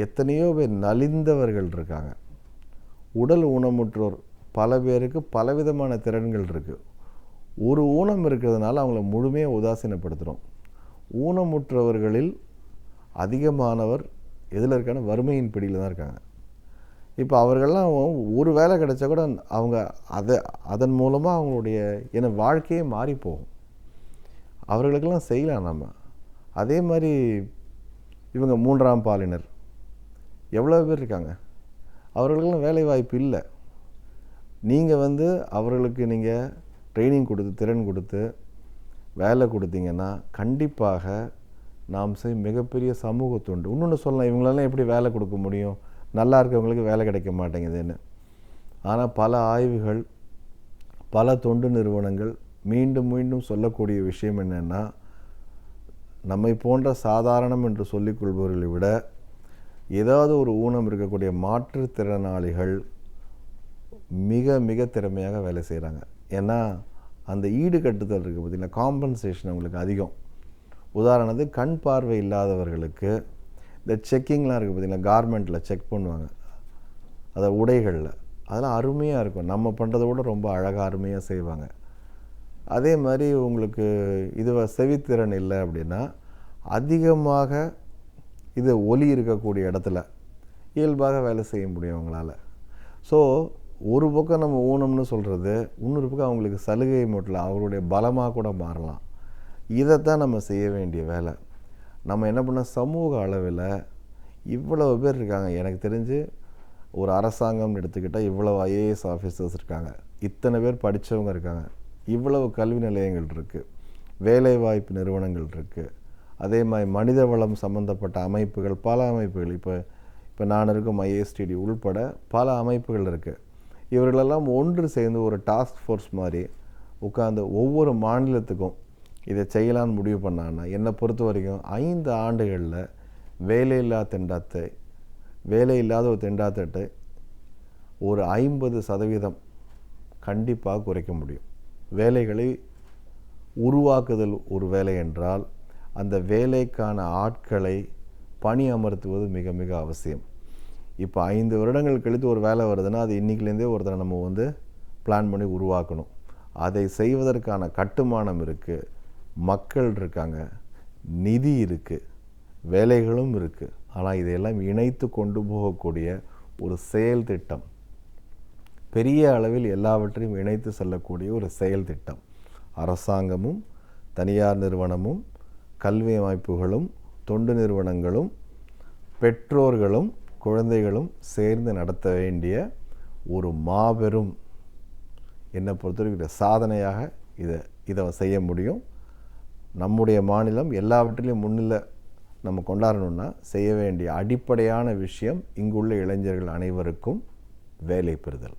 S8: எத்தனையோ பேர் நலிந்தவர்கள் இருக்காங்க, உடல் ஊனமுற்றோர், பல பேருக்கு பலவிதமான திறன்கள் இருக்குது. ஒரு ஊனம் இருக்கிறதுனால அவங்கள முழுமையாக உதாசீனப்படுத்துகிறோம். ஊனமுற்றவர்களில் அதிகமானவர் எதில் இருக்கான வறுமையின் பிடியில் தான் இருக்காங்க. இப்போ அவர்கள்லாம் ஒரு வேலை கிடைச்சா கூட அவங்க அதன் மூலமாக அவங்களுடைய வாழ்க்கையே மாறி போகும். அவர்களுக்கெல்லாம் செய்யலாம் நம்ம. அதே மாதிரி இவங்க 3ஆம் பாலினர் எவ்வளோ பேர் இருக்காங்க, அவர்களுக்கெல்லாம் வேலை வாய்ப்பு இல்லை. நீங்கள் வந்து அவர்களுக்கு நீங்கள் ட்ரைனிங் கொடுத்து திறன் கொடுத்து வேலை கொடுத்தீங்கன்னா கண்டிப்பாக நாம் செய்யும் மிகப்பெரிய சமூக தொண்டு. இன்னொன்று சொல்லலாம், இவங்களெல்லாம் எப்படி வேலை கொடுக்க முடியும், நல்லா இருக்கவங்களுக்கு வேலை கிடைக்க மாட்டேங்குதுன்னு. ஆனால் பல ஆய்வுகள், பல தொண்டு நிறுவனங்கள் மீண்டும் சொல்லக்கூடிய விஷயம் என்னென்னா, நம்மை போன்ற சாதாரணம் என்று சொல்லிக்கொள்பவர்களை விட ஏதாவது ஒரு ஊனம் இருக்கக்கூடிய மாற்றுத்திறனாளிகள் மிக திறமையாக வேலை செய்கிறாங்க. ஏன்னா அந்த ஈடுகட்டுதல் இருக்குது பார்த்திங்கன்னா, காம்பன்சேஷன் அவங்களுக்கு அதிகம். உதாரணத்துக்கு கண் பார்வை இல்லாதவர்களுக்கு இந்த செக்கிங்லாம் இருக்குது பார்த்திங்கன்னா, கார்மெண்ட்டில் செக் பண்ணுவாங்க, அதை உடைகளில், அதெல்லாம் அருமையாக இருக்கும். நம்ம பண்ணுறதை விட ரொம்ப அழகாக அருமையாக செய்வாங்க. அதே மாதிரி உங்களுக்கு இது செவித்திறன் இல்லை அப்படின்னா அதிகமாக இது ஒலி இருக்கக்கூடிய இடத்துல இயல்பாக வேலை செய்ய முடியும் அவங்களால. ஸோ ஒரு பக்கம் நம்ம ஊனம்னு சொல்கிறது, இன்னொரு பக்கம் அவங்களுக்கு சலுகை மட்டும் அவங்களுடைய பலமாக கூட மாறலாம். இதைத்தான் நம்ம செய்ய வேண்டிய வேலை. நம்ம என்ன பண்ண, சமூக அளவில் இவ்வளவு பேர் இருக்காங்க. எனக்கு தெரிஞ்சு ஒரு அரசாங்கம்னு எடுத்துக்கிட்டால் இவ்வளவு ஐஏஎஸ் ஆஃபீஸர்ஸ் இருக்காங்க, இத்தனை பேர் படித்தவங்க இருக்காங்க, இவ்வளவு கல்வி நிலையங்கள் இருக்குது, வேலைவாய்ப்பு நிறுவனங்கள் இருக்குது. அதே மாதிரி மனித வளம் சம்மந்தப்பட்ட அமைப்புகள், பல அமைப்புகள், இப்போ நான் இருக்கும் ஐஏஎஸ்டிடி உள்பட பல அமைப்புகள் இருக்குது. இவர்களெல்லாம் ஒன்று சேர்ந்து ஒரு டாஸ்க் ஃபோர்ஸ் மாதிரி உட்காந்து ஒவ்வொரு மாநிலத்துக்கும் இதை செய்யலான்னு முடிவு பண்ணாங்கன்னா என்னை பொறுத்த வரைக்கும் 5 ஆண்டுகளில் வேலையில்லாத ஒரு திண்டாட்டத்தை ஒரு 50% கண்டிப்பாக குறைக்க முடியும். வேலைகளை உருவாக்குதல் ஒரு வேலை என்றால் அந்த வேலைக்கான ஆட்களை பணி அமர்த்துவது மிக மிக அவசியம். இப்போ 5 வருடங்கள் கழித்து ஒரு வேலை வருதுன்னா அது இன்றைக்கிலேருந்தே ஒருத்தரை நம்ம பிளான் பண்ணி உருவாக்கணும். அதை செய்வதற்கான கட்டுமானம் இருக்குது, மக்கள் இருக்காங்க, நிதி இருக்குது, வேலைகளும் இருக்குது. ஆனால் இதையெல்லாம் இணைத்து கொண்டு போகக்கூடிய ஒரு செயல் திட்டம், பெரிய அளவில் எல்லாவற்றையும் இணைத்து செல்லக்கூடிய ஒரு செயல் திட்டம் அரசாங்கமும் தனியார் நிறுவனமும் கல்வி அமைப்புகளும் தொண்டு நிறுவனங்களும் பெற்றோர்களும் குழந்தைகளும் சேர்ந்து நடத்த வேண்டிய ஒரு மாபெரும், என்னை பொறுத்தவரைக்கும் சாதனையாக இதை செய்ய முடியும். நம்முடைய மாநிலம் எல்லாவற்றிலையும் முன்னிலை நம்ம கொண்டாடணும்னா செய்ய வேண்டிய அடிப்படையான விஷயம் இங்குள்ள இளைஞர்கள் அனைவருக்கும் வேலை பெறுதல்.